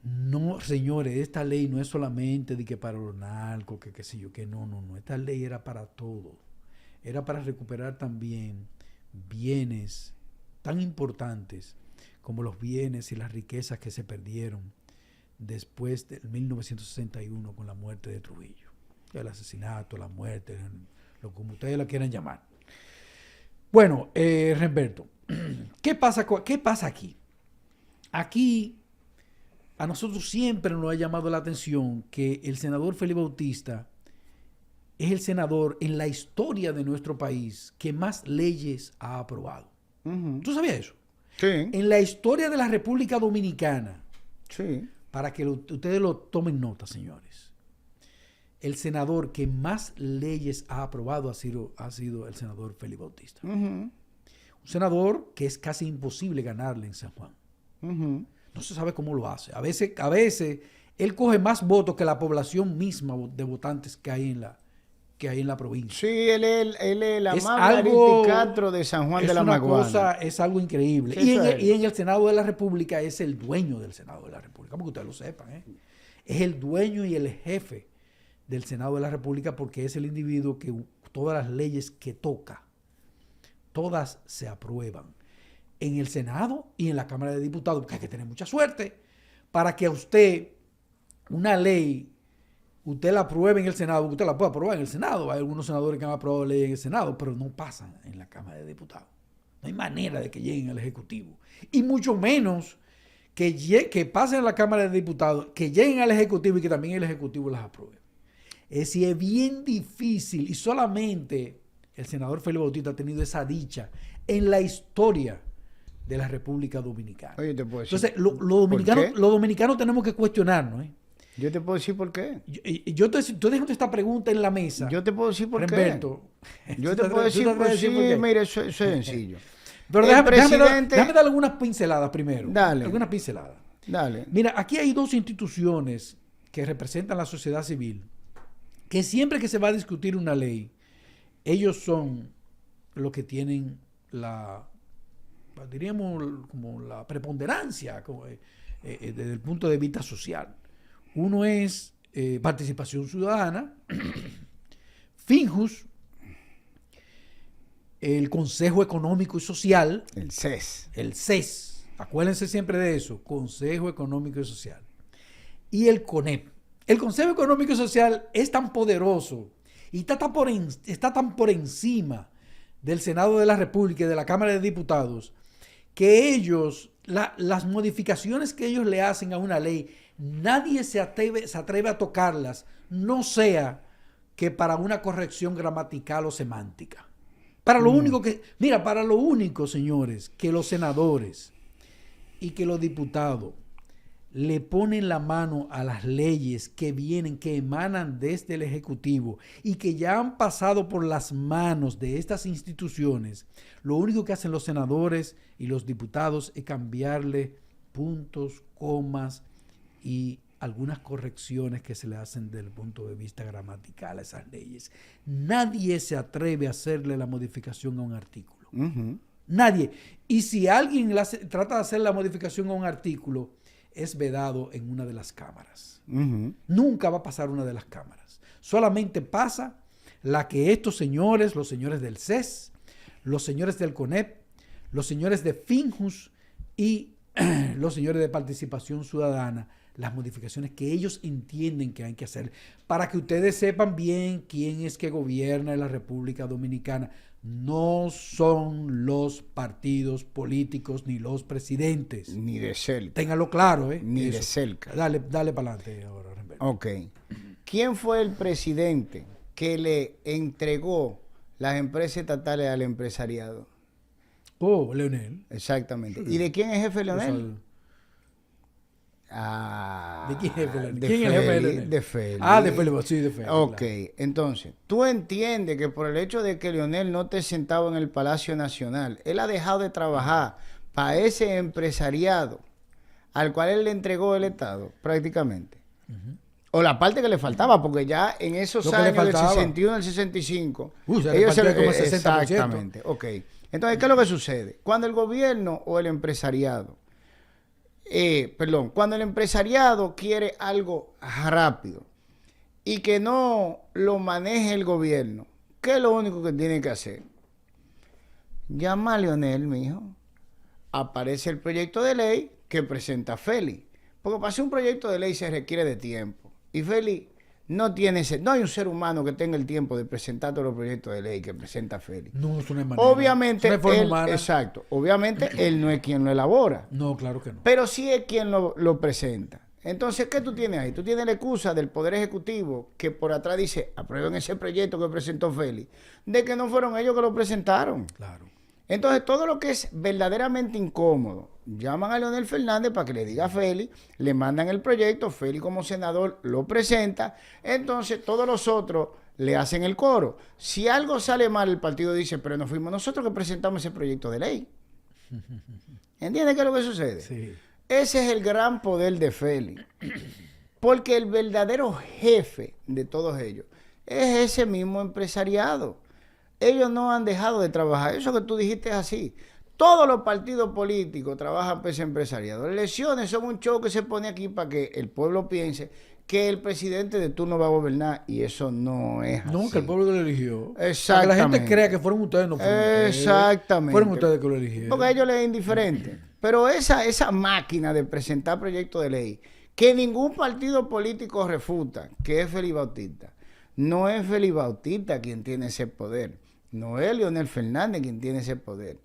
[SPEAKER 2] No, señores, esta ley no es solamente de que para los narcos, que qué sé yo, que no. Esta ley era para todo. Era para recuperar también bienes tan importantes como los bienes y las riquezas que se perdieron después del 1961 con la muerte de Trujillo. El asesinato, la muerte, lo como ustedes la quieran llamar. Bueno, Remberto, ¿qué pasa aquí? Aquí a nosotros siempre nos ha llamado la atención que el senador Félix Bautista es el senador en la historia de nuestro país que más leyes ha aprobado. Uh-huh. ¿Tú sabías eso?
[SPEAKER 1] Sí.
[SPEAKER 2] En la historia de la República Dominicana,
[SPEAKER 1] Sí.
[SPEAKER 2] Para que ustedes lo tomen nota, señores. El senador que más leyes ha aprobado ha sido el senador Félix Bautista. Un senador que es casi imposible ganarle en San Juan. No se sabe cómo lo hace. A veces él coge más votos que la población misma de votantes que hay en la provincia.
[SPEAKER 1] Sí, él es la Margarita Castro de San Juan de la Maguana.
[SPEAKER 2] Es algo increíble.
[SPEAKER 1] Sí,
[SPEAKER 2] y en el Senado de la República es el dueño del Senado de la República, para que ustedes lo sepan. Es el dueño y el jefe del Senado de la República porque es el individuo que todas las leyes que toca, todas se aprueban en el Senado y en la Cámara de Diputados, porque hay que tener mucha suerte para que a usted una ley, usted la apruebe en el Senado, porque usted la puede aprobar en el Senado. Hay algunos senadores que han aprobado leyes en el Senado, pero no pasan en la Cámara de Diputados. No hay manera de que lleguen al Ejecutivo. Y mucho menos que pasen en la Cámara de Diputados, que lleguen al Ejecutivo y que también el Ejecutivo las apruebe. Es decir, es bien difícil y solamente el senador Félix Bautista ha tenido esa dicha en la historia de la República Dominicana.
[SPEAKER 1] Oye, te puedo decir.
[SPEAKER 2] Entonces, los dominicanos tenemos que cuestionarnos.
[SPEAKER 1] Yo te puedo decir por qué.
[SPEAKER 2] Tú dejaste esta pregunta en la mesa.
[SPEAKER 1] Yo te puedo decir por
[SPEAKER 2] Remberto,
[SPEAKER 1] qué. Yo te puedo decir por qué. Mire, eso es sencillo.
[SPEAKER 2] Pero déjame dar algunas pinceladas primero.
[SPEAKER 1] Dale.
[SPEAKER 2] Algunas pinceladas.
[SPEAKER 1] Dale.
[SPEAKER 2] Mira, aquí hay dos instituciones que representan la sociedad civil, que siempre que se va a discutir una ley, ellos son los que tienen diríamos, como la preponderancia desde el punto de vista social. Uno es Participación Ciudadana, Finjus, el Consejo Económico y Social.
[SPEAKER 1] El CES.
[SPEAKER 2] El CES. Acuérdense siempre de eso. Consejo Económico y Social. Y el CONEP. El Consejo Económico y Social es tan poderoso y está tan por encima del Senado de la República y de la Cámara de Diputados que ellos, las modificaciones que ellos le hacen a una ley, nadie se atreve a tocarlas, no sea que para una corrección gramatical o semántica. Para lo único, señores, que los senadores y que los diputados le ponen la mano a las leyes que emanan desde el Ejecutivo y que ya han pasado por las manos de estas instituciones, lo único que hacen los senadores y los diputados es cambiarle puntos, comas y algunas correcciones que se le hacen desde el punto de vista gramatical a esas leyes. Nadie se atreve a hacerle la modificación a un artículo. Nadie. Y si alguien trata de hacer la modificación a un artículo, es vedado en una de las cámaras. Nunca va a pasar una de las cámaras. Solamente pasa la que estos señores, los señores del CES, los señores del CONEP, los señores de Finjus y los señores de Participación Ciudadana, las modificaciones que ellos entienden que hay que hacer, para que ustedes sepan bien quién es que gobierna en la República Dominicana. No son los partidos políticos ni los presidentes.
[SPEAKER 1] Ni de cerca.
[SPEAKER 2] Ténganlo claro,
[SPEAKER 1] Ni
[SPEAKER 2] eso.
[SPEAKER 1] de cerca.
[SPEAKER 2] Dale para adelante ahora, Remberto.
[SPEAKER 1] Ok. ¿Quién fue el presidente que le entregó las empresas estatales al empresariado?
[SPEAKER 2] Oh, Leonel.
[SPEAKER 1] Exactamente. ¿Y de quién es jefe Leonel?
[SPEAKER 2] ¿De quién es jefe Leonel?
[SPEAKER 1] De
[SPEAKER 2] ¿Quién es el jefe de Leonel?
[SPEAKER 1] De Félix.
[SPEAKER 2] De Félix, sí, de Félix.
[SPEAKER 1] Ok,
[SPEAKER 2] claro.
[SPEAKER 1] entonces, tú entiendes que por el hecho de que Leonel no esté sentado en el Palacio Nacional, él ha dejado de trabajar para ese empresariado al cual él le entregó el Estado, prácticamente. O la parte que le faltaba, porque ya en esos años del 61 al 65, ellos se
[SPEAKER 2] como el 60%.
[SPEAKER 1] Exactamente, ok. Entonces, ¿qué es lo que sucede? Cuando el gobierno o el empresariado, cuando el empresariado quiere algo rápido y que no lo maneje el gobierno, ¿qué es lo único que tiene que hacer? Llama a Leonel, mijo. Aparece el proyecto de ley que presenta Félix. Porque para hacer un proyecto de ley se requiere de tiempo. Y Félix no hay un ser humano que tenga el tiempo de presentar todos los proyectos de ley que presenta Félix.
[SPEAKER 2] No, eso no es manera.
[SPEAKER 1] Obviamente,
[SPEAKER 2] eso no es forma humana.
[SPEAKER 1] Exacto. Obviamente, él no es quien lo elabora.
[SPEAKER 2] No, claro que no.
[SPEAKER 1] Pero sí es quien lo presenta. Entonces, ¿qué tú tienes ahí? Tú tienes la excusa del Poder Ejecutivo que por atrás dice, aprueben ese proyecto que presentó Félix, de que no fueron ellos que lo presentaron.
[SPEAKER 2] Claro.
[SPEAKER 1] Entonces, todo lo que es verdaderamente incómodo, llaman a Leonel Fernández para que le diga a Félix, le mandan el proyecto, Félix como senador lo presenta, entonces todos los otros le hacen el coro. Si algo sale mal, el partido dice, pero no fuimos nosotros que presentamos ese proyecto de ley. ¿Entiendes qué es lo que sucede?
[SPEAKER 2] Sí.
[SPEAKER 1] Ese es el gran poder de Félix. Porque el verdadero jefe de todos ellos es ese mismo empresariado. Ellos no han dejado de trabajar. Eso que tú dijiste es así. Todos los partidos políticos trabajan para ese empresariado. Las elecciones son un show que se pone aquí para que el pueblo piense que el presidente de turno va a gobernar, y eso no es así.
[SPEAKER 2] No, que el pueblo lo eligió.
[SPEAKER 1] Exactamente.
[SPEAKER 2] Para que la gente crea que fueron ustedes, no fueron ustedes.
[SPEAKER 1] Exactamente.
[SPEAKER 2] Fueron ustedes que lo eligieron.
[SPEAKER 1] Porque a ellos les es indiferente. Pero esa máquina de presentar proyectos de ley que ningún partido político refuta, que es Félix Bautista. No es Félix Bautista quien tiene ese poder. No es Leonel Fernández quien tiene ese poder.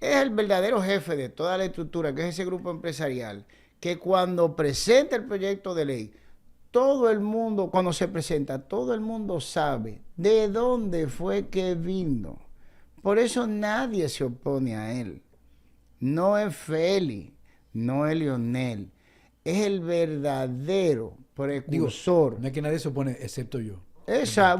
[SPEAKER 1] Es el verdadero jefe de toda la estructura, que es ese grupo empresarial, que cuando presenta el proyecto de ley, todo el mundo, cuando se presenta, todo el mundo sabe de dónde fue que vino. Por eso nadie se opone a él. No es Félix, no es Leonel. Es el verdadero precursor.
[SPEAKER 2] Digo, no es que nadie se opone, excepto yo.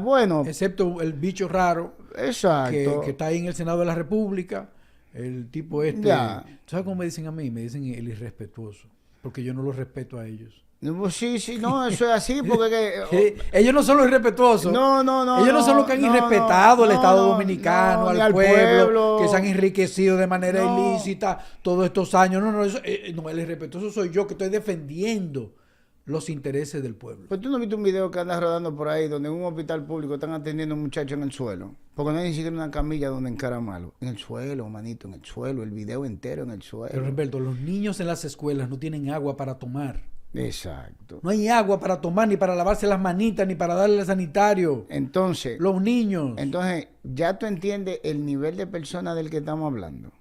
[SPEAKER 1] Bueno.
[SPEAKER 2] Excepto el bicho raro.
[SPEAKER 1] Exacto.
[SPEAKER 2] Que está ahí en el Senado de la República. El tipo este.
[SPEAKER 1] Ya.
[SPEAKER 2] ¿Sabes cómo me dicen a mí? Me dicen el irrespetuoso. Porque yo no los respeto a ellos.
[SPEAKER 1] Sí, no, eso es así, porque...
[SPEAKER 2] ellos no son los irrespetuosos.
[SPEAKER 1] No.
[SPEAKER 2] Ellos no son los que han irrespetado al Estado Dominicano,
[SPEAKER 1] ni
[SPEAKER 2] al pueblo, que se han
[SPEAKER 1] pueblo.
[SPEAKER 2] enriquecido de manera ilícita todos estos años. No, el irrespetuoso soy yo, que estoy defendiendo los intereses del pueblo.
[SPEAKER 1] Pues tú no viste un video que anda rodando por ahí donde en un hospital público están atendiendo a un muchacho en el suelo, porque no hay ni siquiera una camilla donde encaramarlo. En el suelo, manito, en el suelo, el video entero en el suelo.
[SPEAKER 2] Pero Roberto, los niños en las escuelas no tienen agua para tomar.
[SPEAKER 1] Exacto.
[SPEAKER 2] No hay agua para tomar, ni para lavarse las manitas, ni para darle al sanitario.
[SPEAKER 1] Entonces,
[SPEAKER 2] Los niños.
[SPEAKER 1] Entonces, ya tú entiendes el nivel de persona del que estamos hablando.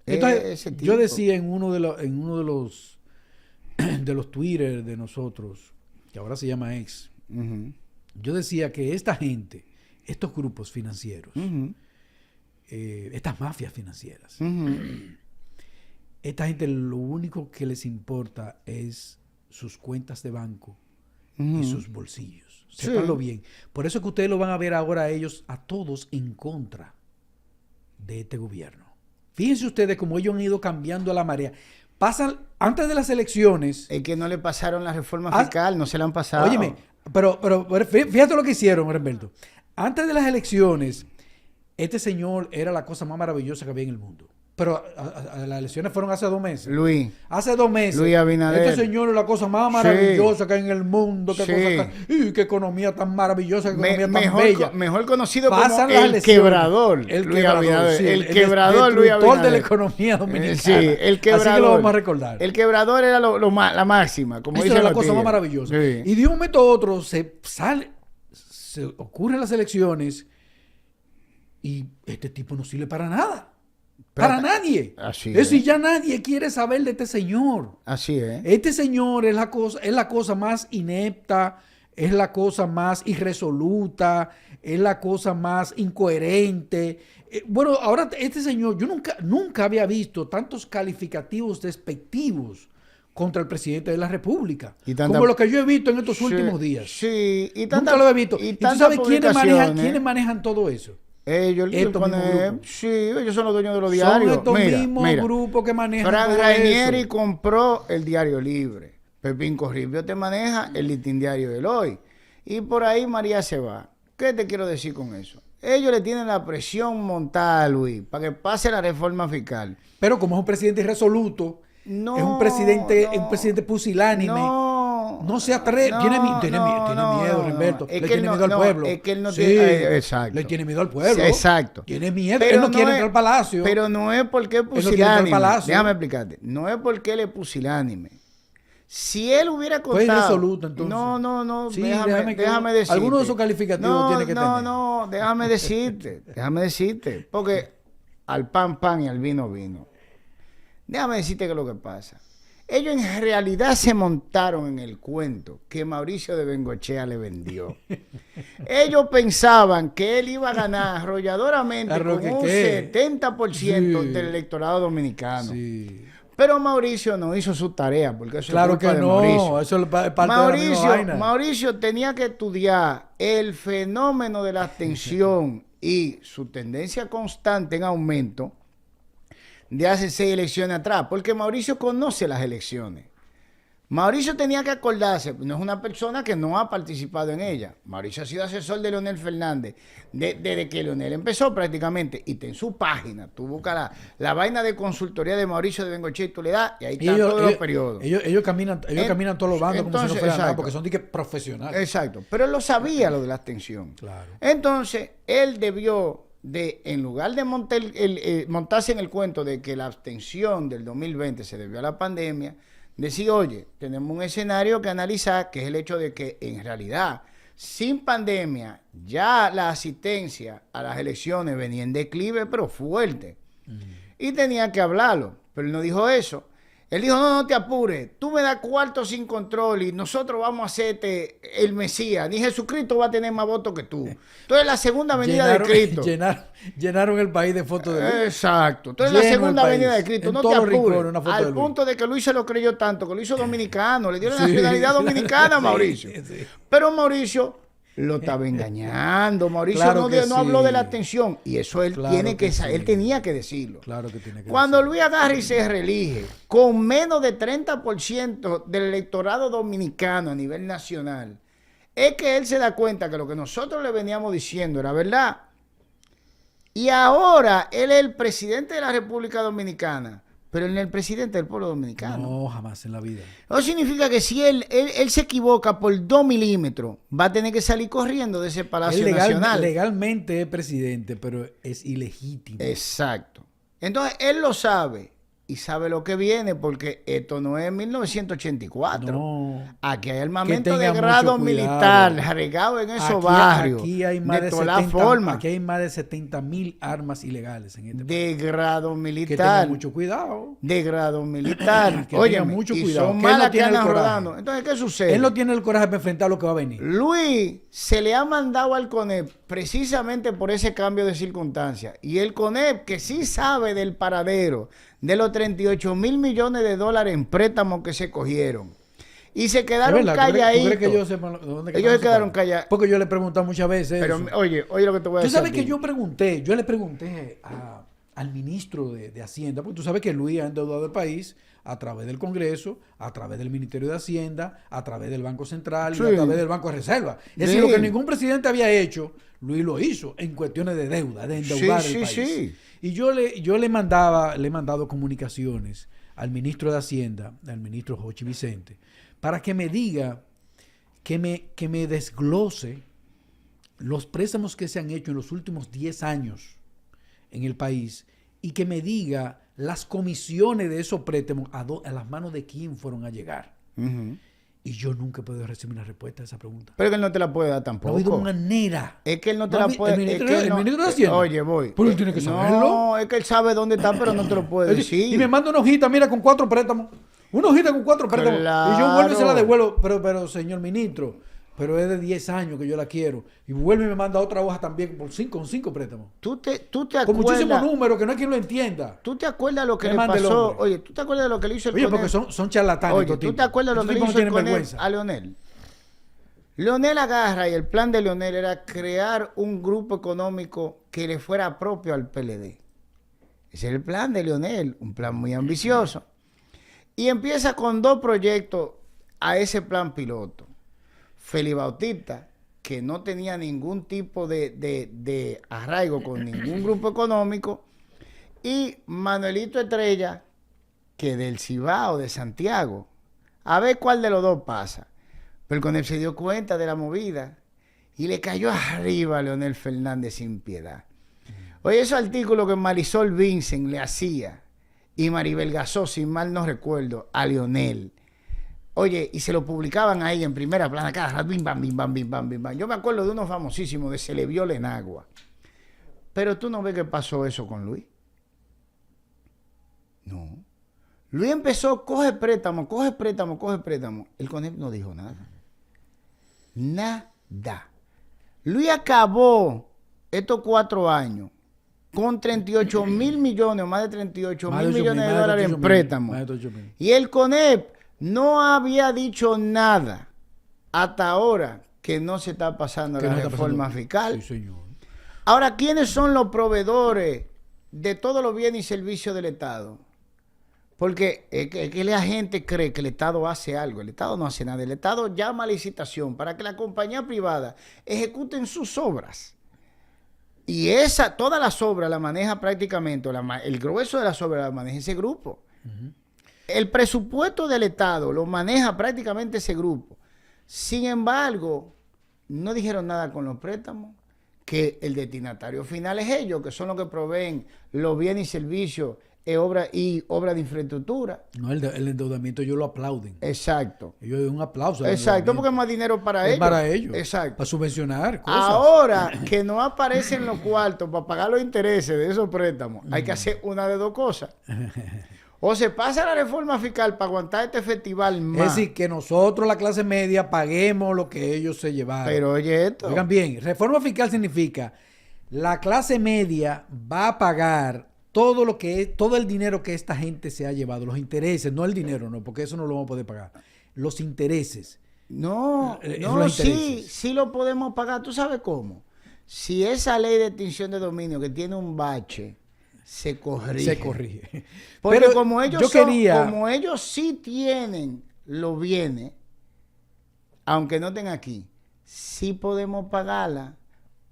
[SPEAKER 2] Entonces, yo decía en uno de los de los Twitter de nosotros, que ahora se llama X, yo decía que esta gente, estos grupos financieros, estas mafias financieras, esta gente lo único que les importa es sus cuentas de banco y sus bolsillos. Sépanlo bien. Por eso es que ustedes lo van a ver ahora a ellos, a todos en contra de este gobierno. Fíjense ustedes cómo ellos han ido cambiando a la marea. Pasan, antes de las elecciones...
[SPEAKER 1] Es que no le pasaron la reforma fiscal, no se la han pasado.
[SPEAKER 2] Óyeme, pero fíjate lo que hicieron, Herberto. Antes de las elecciones, este señor era la cosa más maravillosa que había en el mundo. Pero las elecciones fueron hace 2 meses.
[SPEAKER 1] Luis.
[SPEAKER 2] Hace 2 meses.
[SPEAKER 1] Luis Abinader.
[SPEAKER 2] Este señor es la cosa más maravillosa que hay en el mundo. Qué economía tan maravillosa, qué economía tan bella.
[SPEAKER 1] Mejor conocido
[SPEAKER 2] Pasan
[SPEAKER 1] como el quebrador.
[SPEAKER 2] El
[SPEAKER 1] Luis
[SPEAKER 2] quebrador,
[SPEAKER 1] Abinader.
[SPEAKER 2] sí,
[SPEAKER 1] el quebrador Luis Abinader.
[SPEAKER 2] de la economía dominicana.
[SPEAKER 1] Sí, el quebrador.
[SPEAKER 2] Así que lo vamos a recordar.
[SPEAKER 1] El quebrador era la máxima. Como
[SPEAKER 2] Eso era la cosa más maravillosa.
[SPEAKER 1] Sí.
[SPEAKER 2] Y de un momento a otro se ocurren las elecciones y este tipo no sirve para nada. Para nadie.
[SPEAKER 1] Así
[SPEAKER 2] es decir, ya nadie quiere saber de este señor.
[SPEAKER 1] Así es.
[SPEAKER 2] Este señor es la cosa más inepta, es la cosa más irresoluta, es la cosa más incoherente. Bueno, ahora este señor, yo nunca había visto tantos calificativos despectivos contra el presidente de la República, como lo que yo he visto en estos últimos días.
[SPEAKER 1] Sí,
[SPEAKER 2] nunca lo he visto. ¿Y tú sabes quiénes manejan todo eso?
[SPEAKER 1] Ellos son los dueños de los diarios.
[SPEAKER 2] Son estos mismos grupos que manejan
[SPEAKER 1] Frank
[SPEAKER 2] todo
[SPEAKER 1] Rainieri
[SPEAKER 2] eso.
[SPEAKER 1] compró el Diario Libre. Pepín Corripio te maneja el Listín Diario del Hoy. Y por ahí María se va. ¿Qué te quiero decir con eso? Ellos le tienen la presión montada a Luis para que pase la reforma fiscal.
[SPEAKER 2] Pero como es un presidente irresoluto, es un presidente pusilánime. No se atreve. Tiene miedo, Humberto. Le tiene miedo al pueblo.
[SPEAKER 1] Es que él no tiene. Exacto.
[SPEAKER 2] Le tiene miedo al pueblo.
[SPEAKER 1] Exacto.
[SPEAKER 2] Tiene miedo. Pero él no quiere entrar al palacio.
[SPEAKER 1] Pero no es porque es pusilánime. Déjame explicarte. No es porque él es pusilánime. Si él hubiera contado...
[SPEAKER 2] Pues irresoluto, entonces.
[SPEAKER 1] No.
[SPEAKER 2] Sí,
[SPEAKER 1] déjame decirte.
[SPEAKER 2] Alguno de esos calificativos tiene que tener.
[SPEAKER 1] No. Déjame decirte. Porque al pan y al vino. Déjame decirte que es lo que pasa. Ellos en realidad se montaron en el cuento que Mauricio de Bengochea le vendió. Ellos pensaban que él iba a ganar arrolladoramente con un 70% del electorado dominicano. Sí. Pero Mauricio no hizo su tarea, porque eso
[SPEAKER 2] claro
[SPEAKER 1] es culpa
[SPEAKER 2] que
[SPEAKER 1] de
[SPEAKER 2] no,
[SPEAKER 1] Mauricio.
[SPEAKER 2] Eso es parte
[SPEAKER 1] Mauricio,
[SPEAKER 2] de la vaina.
[SPEAKER 1] Mauricio tenía que estudiar el fenómeno de la abstención y su tendencia constante en aumento de hace 6 elecciones atrás, porque Mauricio conoce las elecciones. Mauricio tenía que acordarse, no es una persona que no ha participado en ella. Mauricio ha sido asesor de Leonel Fernández desde que Leonel empezó prácticamente, y está en su página. Tú buscas la vaina de consultoría de Mauricio de Bengochea y tú le das, y ahí están todos los periodos.
[SPEAKER 2] Ellos caminan todos los bandos como si no fueran nada, porque son profesionales.
[SPEAKER 1] Exacto, pero él lo sabía, lo de la abstención.
[SPEAKER 2] Claro.
[SPEAKER 1] Entonces, él debió en lugar de montarse en el cuento de que la abstención del 2020 se debió a la pandemia, decir, oye, tenemos un escenario que analizar, que es el hecho de que en realidad, sin pandemia, ya la asistencia a las elecciones venía en declive, pero fuerte. Y tenía que hablarlo, pero él no dijo eso. Él dijo, no te apures, tú me das cuarto sin control y nosotros vamos a hacerte el Mesías. Ni Jesucristo va a tener más votos que tú. Entonces la segunda venida de Cristo.
[SPEAKER 2] Llenaron el país de fotos de Luis.
[SPEAKER 1] Exacto. Entonces la segunda venida de Cristo, no te apures. Al punto de que Luis se lo creyó tanto, que lo hizo dominicano, le dio la nacionalidad dominicana a Mauricio. Sí. Pero Mauricio lo estaba engañando. Mauricio claro no habló de la abstención. Y eso él él tenía que decirlo.
[SPEAKER 2] Claro que tiene que
[SPEAKER 1] Cuando
[SPEAKER 2] decirlo.
[SPEAKER 1] Luis agarra y se reelige con menos de 30% del electorado dominicano a nivel nacional, es que él se da cuenta que lo que nosotros le veníamos diciendo era verdad. Y ahora él es el presidente de la República Dominicana, pero él no es el presidente del pueblo dominicano.
[SPEAKER 2] No, jamás en la vida.
[SPEAKER 1] Eso significa que si él se equivoca por 2 milímetros, va a tener que salir corriendo de ese Palacio Nacional.
[SPEAKER 2] Legalmente es presidente, pero es ilegítimo.
[SPEAKER 1] Exacto. Entonces, él lo sabe y sabe lo que viene, porque esto no es 1984.
[SPEAKER 2] No.
[SPEAKER 1] Aquí hay armamento de grado militar regado en esos barrios.
[SPEAKER 2] Aquí hay más de 70, aquí hay más de 70,000 armas ilegales en este
[SPEAKER 1] país. De grado militar.
[SPEAKER 2] Que tengan mucho cuidado.
[SPEAKER 1] De grado militar.
[SPEAKER 2] Que tengan mucho cuidado.
[SPEAKER 1] Son malas que andan rodando. Entonces, ¿qué sucede?
[SPEAKER 2] Él no tiene el coraje para enfrentar lo que va a venir.
[SPEAKER 1] Luis se le ha mandado al CONEP precisamente por ese cambio de circunstancias. Y el CONEP, que sí sabe del paradero de los 38 mil millones de dólares en préstamos que se cogieron. Y se quedaron calladitos.
[SPEAKER 2] ¿Tú crees que ellos sepan dónde
[SPEAKER 1] ellos se quedaron callados?
[SPEAKER 2] Porque yo le he preguntado muchas veces
[SPEAKER 1] pero,
[SPEAKER 2] eso.
[SPEAKER 1] Oye lo que te voy a decir.
[SPEAKER 2] Tú sabes que yo le pregunté al ministro de Hacienda, porque tú sabes que Luis ha endeudado el país a través del Congreso, a través del Ministerio de Hacienda, a través del Banco Central y a través del Banco de Reserva. Es decir, lo que ningún presidente había hecho, Luis lo hizo en cuestiones de deuda, de endeudar el país. Sí. Y yo le he mandado comunicaciones al ministro de Hacienda, al ministro Jochi Vicente, para que me diga, que me desglose los préstamos que se han hecho en los últimos 10 años en el país y que me diga las comisiones de esos préstamos a las manos de quién fueron a llegar. Y yo nunca he podido recibir una respuesta a esa pregunta.
[SPEAKER 1] Pero que él no te la puede dar tampoco.
[SPEAKER 2] No ha habido manera.
[SPEAKER 1] Es que él no te la puede...
[SPEAKER 2] El ministro de Hacienda.
[SPEAKER 1] Oye, voy.
[SPEAKER 2] Pero él tiene que saberlo.
[SPEAKER 1] No, es que él sabe dónde está, pero no te lo puede decir.
[SPEAKER 2] Y me manda una hojita, mira, con 4 préstamos. Una hojita con 4 préstamos. Claro. Y yo vuelvo y se la devuelvo. Pero, señor ministro, pero es de 10 años que yo la quiero. Y vuelve y me manda otra hoja también con 5 préstamos.
[SPEAKER 1] ¿Tú te acuerdas?
[SPEAKER 2] Con muchísimos números que no hay quien lo entienda.
[SPEAKER 1] ¿Tú te acuerdas lo que le pasó? Oye, ¿tú te acuerdas de lo que le hizo el
[SPEAKER 2] CONEP? Oye, porque son charlatanes.
[SPEAKER 1] Oye, ¿tú te acuerdas de lo que le hizo el CONEP a Leonel? Leonel agarra y el plan de Leonel era crear un grupo económico que le fuera propio al PLD. Ese es el plan de Leonel, un plan muy ambicioso. Y empieza con 2 proyectos a ese plan piloto. Félix Bautista, que no tenía ningún tipo de arraigo con ningún grupo económico, y Manuelito Estrella, que del Cibao, de Santiago. A ver cuál de los 2 pasa. Pero con él se dio cuenta de la movida y le cayó arriba a Leonel Fernández sin piedad. Oye, esos artículos que Marisol Vincent le hacía y Maribel Gasó, sin mal no recuerdo, a Leonel. Oye, y se lo publicaban ahí en primera plana, cada bim, bam, bim, bam, bim, bam, bim, bam. Yo me acuerdo de uno famosísimo de Se le viola en agua. Pero tú no ves que pasó eso con Luis. No. Luis empezó, coge préstamo, coge préstamo, coge préstamo. El CONEP no dijo nada. Nada. Luis acabó estos 4 años con 38 mil millones, o más de 38 mil millones de dólares en préstamos. Y el CONEP no había dicho nada hasta ahora que no se está pasando la reforma fiscal.
[SPEAKER 2] Sí, señor.
[SPEAKER 1] Ahora, ¿quiénes son los proveedores de todos los bienes y servicios del Estado? Porque la gente cree que el Estado hace algo. El Estado no hace nada. El Estado llama a licitación para que la compañía privada ejecuten sus obras. Y todas las obras las maneja prácticamente, el grueso de las obras las maneja ese grupo. El presupuesto del Estado lo maneja prácticamente ese grupo. Sin embargo, no dijeron nada con los préstamos, que el destinatario final es ellos, que son los que proveen los bienes y servicios obra de infraestructura.
[SPEAKER 2] No, el endeudamiento ellos lo aplauden.
[SPEAKER 1] Exacto.
[SPEAKER 2] Ellos dan un aplauso.
[SPEAKER 1] Exacto, porque es más dinero para ellos.
[SPEAKER 2] Para ellos.
[SPEAKER 1] Exacto.
[SPEAKER 2] Para subvencionar cosas.
[SPEAKER 1] Ahora que no aparecen los cuartos para pagar los intereses de esos préstamos, hay que hacer una de dos cosas. O se pasa la reforma fiscal para aguantar este festival más.
[SPEAKER 2] Es decir, que nosotros, la clase media, paguemos lo que ellos se llevaron.
[SPEAKER 1] Pero oye esto.
[SPEAKER 2] Oigan bien, reforma fiscal significa la clase media va a pagar todo el dinero que esta gente se ha llevado, los intereses, no el dinero, no, porque eso no lo vamos a poder pagar. Los intereses.
[SPEAKER 1] No, sí lo podemos pagar. ¿Tú sabes cómo? Si esa ley de extinción de dominio que tiene un bache se corrige. Porque pero como ellos sí tienen los bienes, aunque no estén aquí, sí podemos pagarla.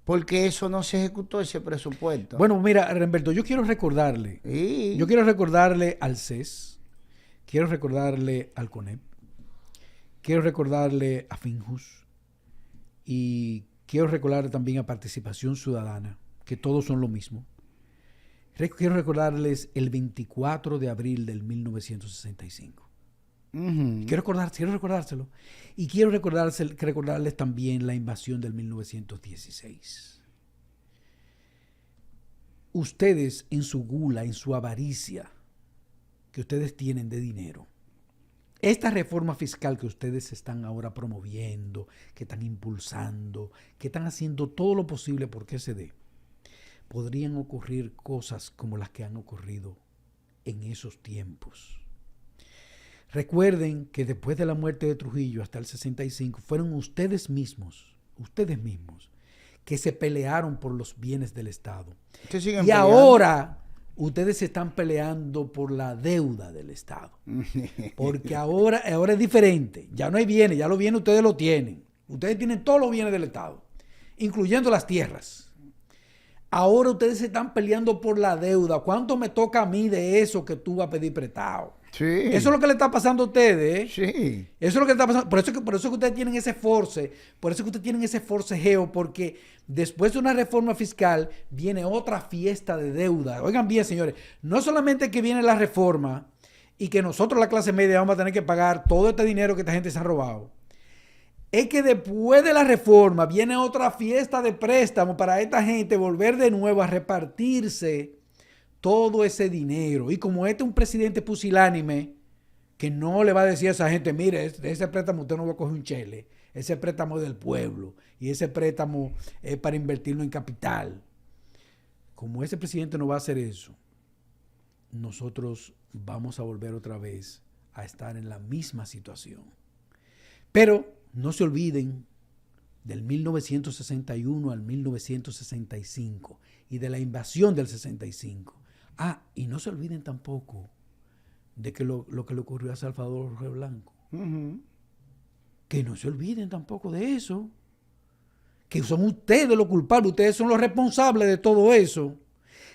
[SPEAKER 1] Porque eso no se ejecutó, ese presupuesto.
[SPEAKER 2] Bueno, mira, Remberto, yo quiero recordarle. Sí. Yo quiero recordarle al CES. Quiero recordarle al CONEP. Quiero recordarle a Finjus. Y quiero recordarle también a Participación Ciudadana, que todos son lo mismo. Quiero recordarles el 24 de abril del 1965. Quiero recordárselo. Y quiero recordarles también la invasión del 1916. Ustedes en su gula, en su avaricia que ustedes tienen de dinero, esta reforma fiscal que ustedes están ahora promoviendo, que están impulsando, que están haciendo todo lo posible porque se dé, podrían ocurrir cosas como las que han ocurrido en esos tiempos. Recuerden que después de la muerte de Trujillo hasta el 65 fueron ustedes mismos, que se pelearon por los bienes del Estado. Y ahora ustedes se están peleando por la deuda del Estado. Porque ahora es diferente. Ya no hay bienes, ya los bienes ustedes lo tienen. Ustedes tienen todos los bienes del Estado, incluyendo las tierras. Ahora ustedes se están peleando por la deuda. ¿Cuánto me toca a mí de eso que tú vas a pedir prestado?
[SPEAKER 1] Sí.
[SPEAKER 2] Eso es lo que le está pasando a ustedes, ¿eh?
[SPEAKER 1] Sí.
[SPEAKER 2] Eso es lo que le está pasando. Por eso que ustedes tienen ese forcejeo, porque después de una reforma fiscal viene otra fiesta de deuda. Oigan bien, señores, no solamente que viene la reforma y que nosotros, la clase media, vamos a tener que pagar todo este dinero que esta gente se ha robado. Es que después de la reforma viene otra fiesta de préstamo para esta gente volver de nuevo a repartirse todo ese dinero. Y como este es un presidente pusilánime que no le va a decir a esa gente, mire, de ese préstamo usted no va a coger un chele, ese préstamo es del pueblo y ese préstamo es para invertirlo en capital. Como ese presidente no va a hacer eso, nosotros vamos a volver otra vez a estar en la misma situación. Pero no se olviden del 1961 al 1965 y de la invasión del 65. Y no se olviden tampoco de que lo que le ocurrió a Salvador Jorge Blanco. Que no se olviden tampoco de eso. Que son ustedes los culpables, ustedes son los responsables de todo eso.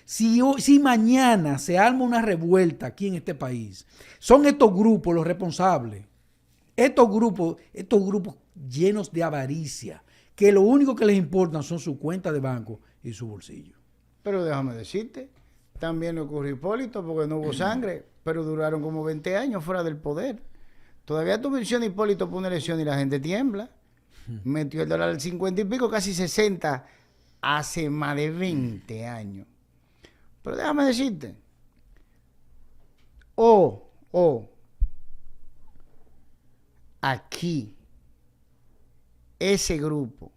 [SPEAKER 2] Si mañana se arma una revuelta aquí en este país, son estos grupos los responsables. Estos grupos llenos de avaricia, que lo único que les importa son su cuenta de banco y su bolsillo.
[SPEAKER 1] Pero déjame decirte, también le ocurrió a Hipólito porque no hubo sangre, pero duraron como 20 años fuera del poder. Todavía tú mencionas a Hipólito por una elección y la gente tiembla. Metió el dólar al 50 y pico, casi 60, hace más de 20 años. Pero déjame decirte, o o aquí ese grupo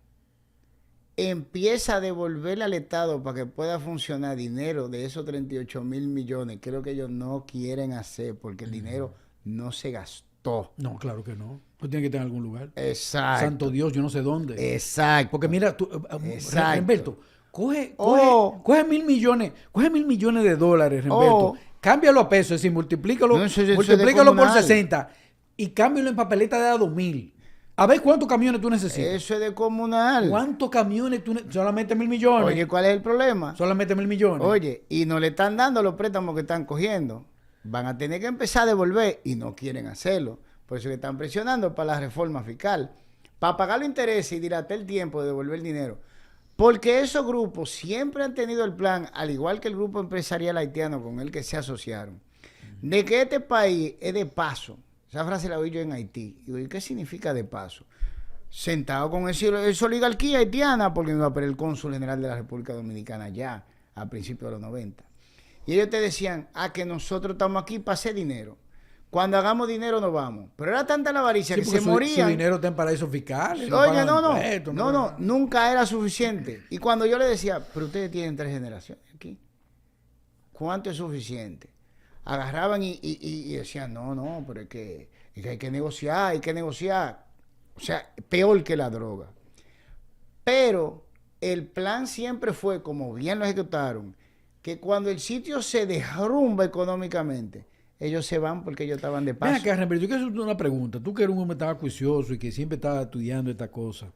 [SPEAKER 1] empieza a devolverle al Estado para que pueda funcionar dinero de esos 38 mil millones, que es lo que ellos no quieren hacer, porque el dinero no se gastó.
[SPEAKER 2] No, claro que no. Pues tiene que estar en algún lugar.
[SPEAKER 1] Exacto.
[SPEAKER 2] Santo Dios, yo no sé dónde.
[SPEAKER 1] Exacto.
[SPEAKER 2] Porque mira,
[SPEAKER 1] Exacto.
[SPEAKER 2] Remberto, coge
[SPEAKER 1] Oh.
[SPEAKER 2] 1.000 millones, coge $1.000 millones, Remberto,
[SPEAKER 1] Oh.
[SPEAKER 2] cámbialo a pesos, es decir, multiplícalo,
[SPEAKER 1] No, eso es
[SPEAKER 2] multiplícalo por
[SPEAKER 1] descomunal.
[SPEAKER 2] 60 y cámbialo en papeleta de a 2.000. A ver cuántos camiones tú necesitas.
[SPEAKER 1] Eso es de comunal.
[SPEAKER 2] ¿Cuántos camiones tú necesitas? Solamente 1.000 millones.
[SPEAKER 1] Oye, ¿cuál es el problema?
[SPEAKER 2] Solamente 1.000 millones.
[SPEAKER 1] Oye, y no le están dando los préstamos que están cogiendo. Van a tener que empezar a devolver y no quieren hacerlo. Por eso que están presionando para la reforma fiscal. Para pagar los intereses y dilatar el tiempo de devolver el dinero. Porque esos grupos siempre han tenido el plan, al igual que el grupo empresarial haitiano con el que se asociaron, de que este país es de paso. Esa frase la oí yo en Haití. Y digo, ¿y qué significa de paso? Sentado con esa oligarquía haitiana, porque me iba a poner el cónsul general de la República Dominicana ya, a principios de los 90. Y ellos te decían, que nosotros estamos aquí para hacer dinero. Cuando hagamos dinero nos vamos. Pero era tanta la avaricia
[SPEAKER 2] Sí,
[SPEAKER 1] que
[SPEAKER 2] porque
[SPEAKER 1] se morían.
[SPEAKER 2] Su dinero está en paraísos fiscales.
[SPEAKER 1] Oye, no, nunca era suficiente. Y cuando yo le decía, pero ustedes tienen 3 generaciones aquí, ¿cuánto es suficiente? Agarraban y decían, no, pero es que hay que negociar, hay que negociar. O sea, peor que la droga. Pero el plan siempre fue, como bien lo ejecutaron, que cuando el sitio se derrumba económicamente, ellos se van porque ellos estaban de paso.
[SPEAKER 2] Ven acá, Remberto, yo quiero hacerte una pregunta. Tú que eres un hombre tan acuicioso y que siempre estás estudiando esta cosa.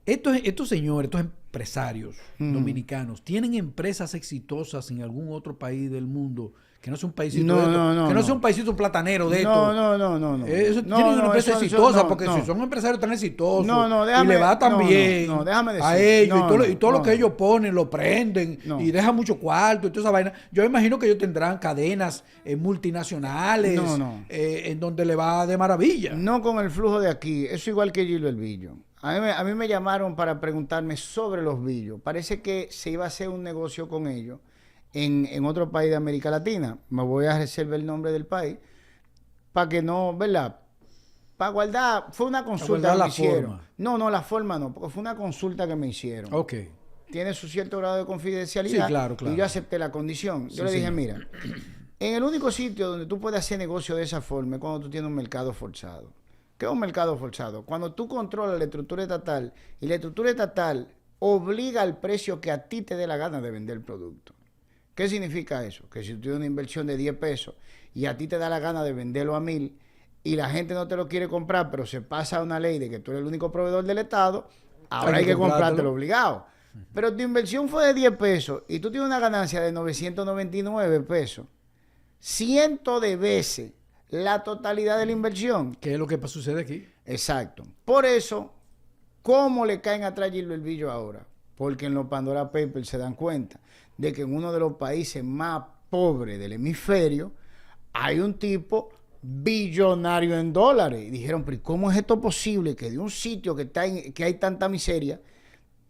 [SPEAKER 2] Estos señores, estos empresarios dominicanos, ¿tienen empresas exitosas en algún otro país del mundo que no sea un paísito de esto? Que no sea un paísito platanero de esto.
[SPEAKER 1] No.
[SPEAKER 2] Eso tienen una empresa exitosa, porque si son empresarios tan exitosos y le va tan bien a ellos y todo lo que ellos ponen, lo prenden y dejan mucho cuarto y toda esa vaina, yo imagino que ellos tendrán cadenas multinacionales en donde le va de maravilla.
[SPEAKER 1] No con el flujo de aquí, eso igual que Gilbert Billo. A mí me llamaron para preguntarme sobre los billos. Parece que se iba a hacer un negocio con ellos en otro país de América Latina. Me voy a reservar el nombre del país para que no, ¿verdad? Para guardar, fue una consulta que me hicieron. No, la forma no, porque fue una consulta que me hicieron.
[SPEAKER 2] Ok.
[SPEAKER 1] Tiene su cierto grado de confidencialidad.
[SPEAKER 2] Sí, claro.
[SPEAKER 1] Y yo acepté la condición. Yo le dije, mira, en el único sitio donde tú puedes hacer negocio de esa forma es cuando tú tienes un mercado forzado. ¿Qué es un mercado forzado? Cuando tú controlas la estructura estatal y la estructura estatal obliga al precio que a ti te dé la gana de vender el producto. ¿Qué significa eso? Que si tú tienes una inversión de 10 pesos y a ti te da la gana de venderlo a 1.000 y la gente no te lo quiere comprar, pero se pasa una ley de que tú eres el único proveedor del Estado, ahora hay que comprártelo obligado. Pero tu inversión fue de 10 pesos y tú tienes una ganancia de 999 pesos. Cientos de veces la totalidad de la inversión.
[SPEAKER 2] ¿Qué es lo que sucede aquí?
[SPEAKER 1] Exacto. Por eso, ¿cómo le caen atrás Gilbert Billo ahora? Porque en los Pandora Papers se dan cuenta de que en uno de los países más pobres del hemisferio hay un tipo billonario en dólares. Y dijeron, pero ¿cómo es esto posible que de un sitio que hay tanta miseria,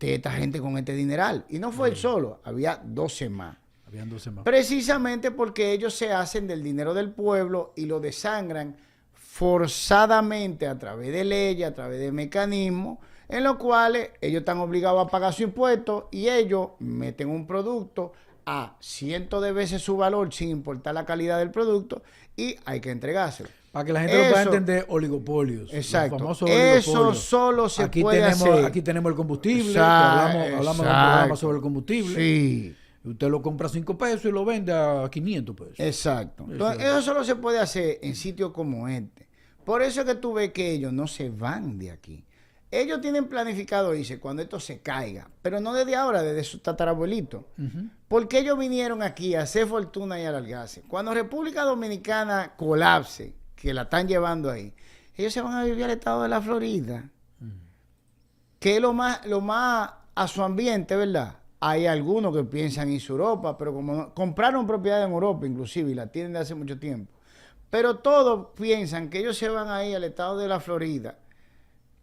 [SPEAKER 1] de esta gente con este dineral? Y no fue él solo, había 12 más.
[SPEAKER 2] Habían 12 más.
[SPEAKER 1] Precisamente porque ellos se hacen del dinero del pueblo y lo desangran forzadamente a través de leyes, a través de mecanismos, en los cuales ellos están obligados a pagar su impuesto y ellos meten un producto a cientos de veces su valor sin importar la calidad del producto y hay que entregárselo.
[SPEAKER 2] Para que la gente lo pueda entender, oligopolios.
[SPEAKER 1] Exacto. Eso solo se puede hacer.
[SPEAKER 2] Aquí tenemos el combustible.
[SPEAKER 1] Exacto.
[SPEAKER 2] Hablamos en un programa sobre el combustible.
[SPEAKER 1] Sí.
[SPEAKER 2] Usted lo compra a 5 pesos y lo vende a 500 pesos.
[SPEAKER 1] Exacto. Entonces, eso solo se puede hacer en sitios como este. Por eso es que tú ves que ellos no se van de aquí. Ellos tienen planificado irse cuando esto se caiga, pero no desde ahora, desde su tatarabuelito. Porque ellos vinieron aquí a hacer fortuna y a alargarse. Cuando República Dominicana colapse, que la están llevando ahí, ellos se van a vivir al estado de la Florida, que es lo más a su ambiente, ¿verdad? Hay algunos que piensan irse a Europa, pero como compraron propiedad en Europa inclusive y la tienen de hace mucho tiempo. Pero todos piensan que ellos se van a ir al estado de la Florida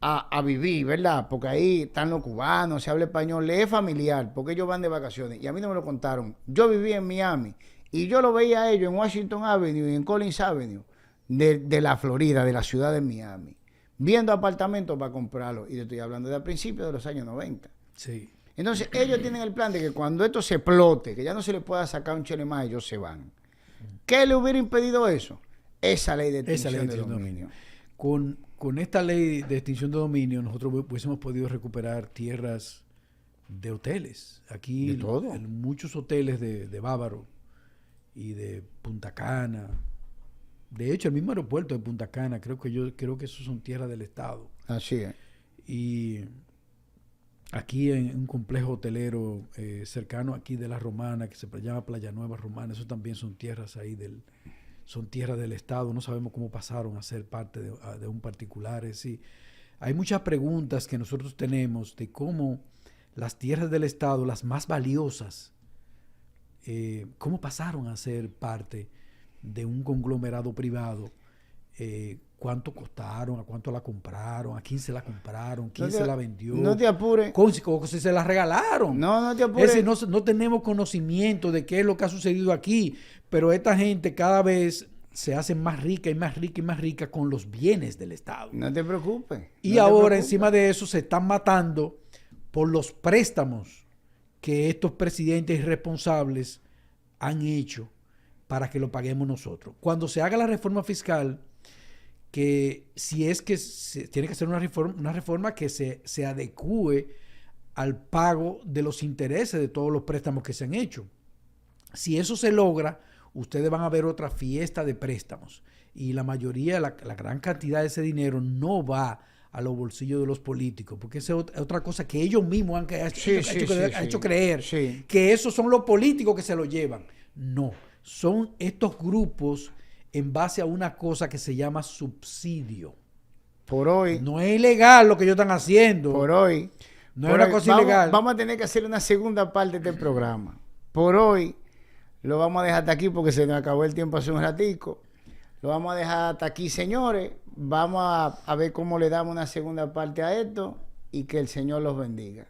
[SPEAKER 1] a vivir, ¿verdad? Porque ahí están los cubanos, se habla español, le es familiar, porque ellos van de vacaciones. Y a mí no me lo contaron. Yo viví en Miami y yo lo veía a ellos en Washington Avenue y en Collins Avenue, de la Florida, de la ciudad de Miami, viendo apartamentos para comprarlos. Y yo estoy hablando de a principios de los años 90.
[SPEAKER 2] Sí.
[SPEAKER 1] Entonces, ellos tienen el plan de que cuando esto se explote, que ya no se le pueda sacar un chele más, ellos se van. ¿Qué le hubiera impedido eso? Esa ley de extinción de dominio.
[SPEAKER 2] Con esta ley de extinción de dominio, nosotros hubiésemos podido recuperar tierras de hoteles. Aquí,
[SPEAKER 1] ¿De todo?
[SPEAKER 2] en muchos hoteles de Bávaro y de Punta Cana. De hecho, el mismo aeropuerto de Punta Cana, creo que esos son tierras del Estado.
[SPEAKER 1] Así es.
[SPEAKER 2] Y aquí en un complejo hotelero cercano aquí de La Romana, que se llama Playa Nueva Romana, eso también son tierras ahí son tierras del Estado. No sabemos cómo pasaron a ser parte de un particular. Sí, hay muchas preguntas que nosotros tenemos de cómo las tierras del Estado, las más valiosas, cómo pasaron a ser parte de un conglomerado privado. ¿Cuánto costaron? ¿A cuánto la compraron? ¿A quién se la compraron? ¿Quién se la vendió?
[SPEAKER 1] No te apures.
[SPEAKER 2] ¿Cómo se la regalaron?
[SPEAKER 1] No te apures.
[SPEAKER 2] No tenemos conocimiento de qué es lo que ha sucedido aquí, pero esta gente cada vez se hace más rica y más rica y más rica con los bienes del Estado.
[SPEAKER 1] No te preocupes.
[SPEAKER 2] Y ahora, encima de eso, se están matando por los préstamos que estos presidentes irresponsables han hecho para que lo paguemos nosotros. Cuando se haga la reforma fiscal, que si es que tiene que ser una reforma que se adecúe al pago de los intereses de todos los préstamos que se han hecho. Si eso se logra, ustedes van a ver otra fiesta de préstamos. Y la mayoría, la gran cantidad de ese dinero no va a los bolsillos de los políticos, porque esa es otra cosa que ellos mismos han hecho creer, que esos son los políticos que se lo llevan. No, son estos grupos en base a una cosa que se llama subsidio.
[SPEAKER 1] Por hoy.
[SPEAKER 2] No es ilegal lo que ellos están haciendo.
[SPEAKER 1] Por hoy.
[SPEAKER 2] No es una cosa ilegal.
[SPEAKER 1] Vamos a tener que hacer una segunda parte de este programa. Por hoy lo vamos a dejar hasta aquí porque se nos acabó el tiempo hace un ratico. Lo vamos a dejar hasta aquí, señores. Vamos a ver cómo le damos una segunda parte a esto y que el Señor los bendiga.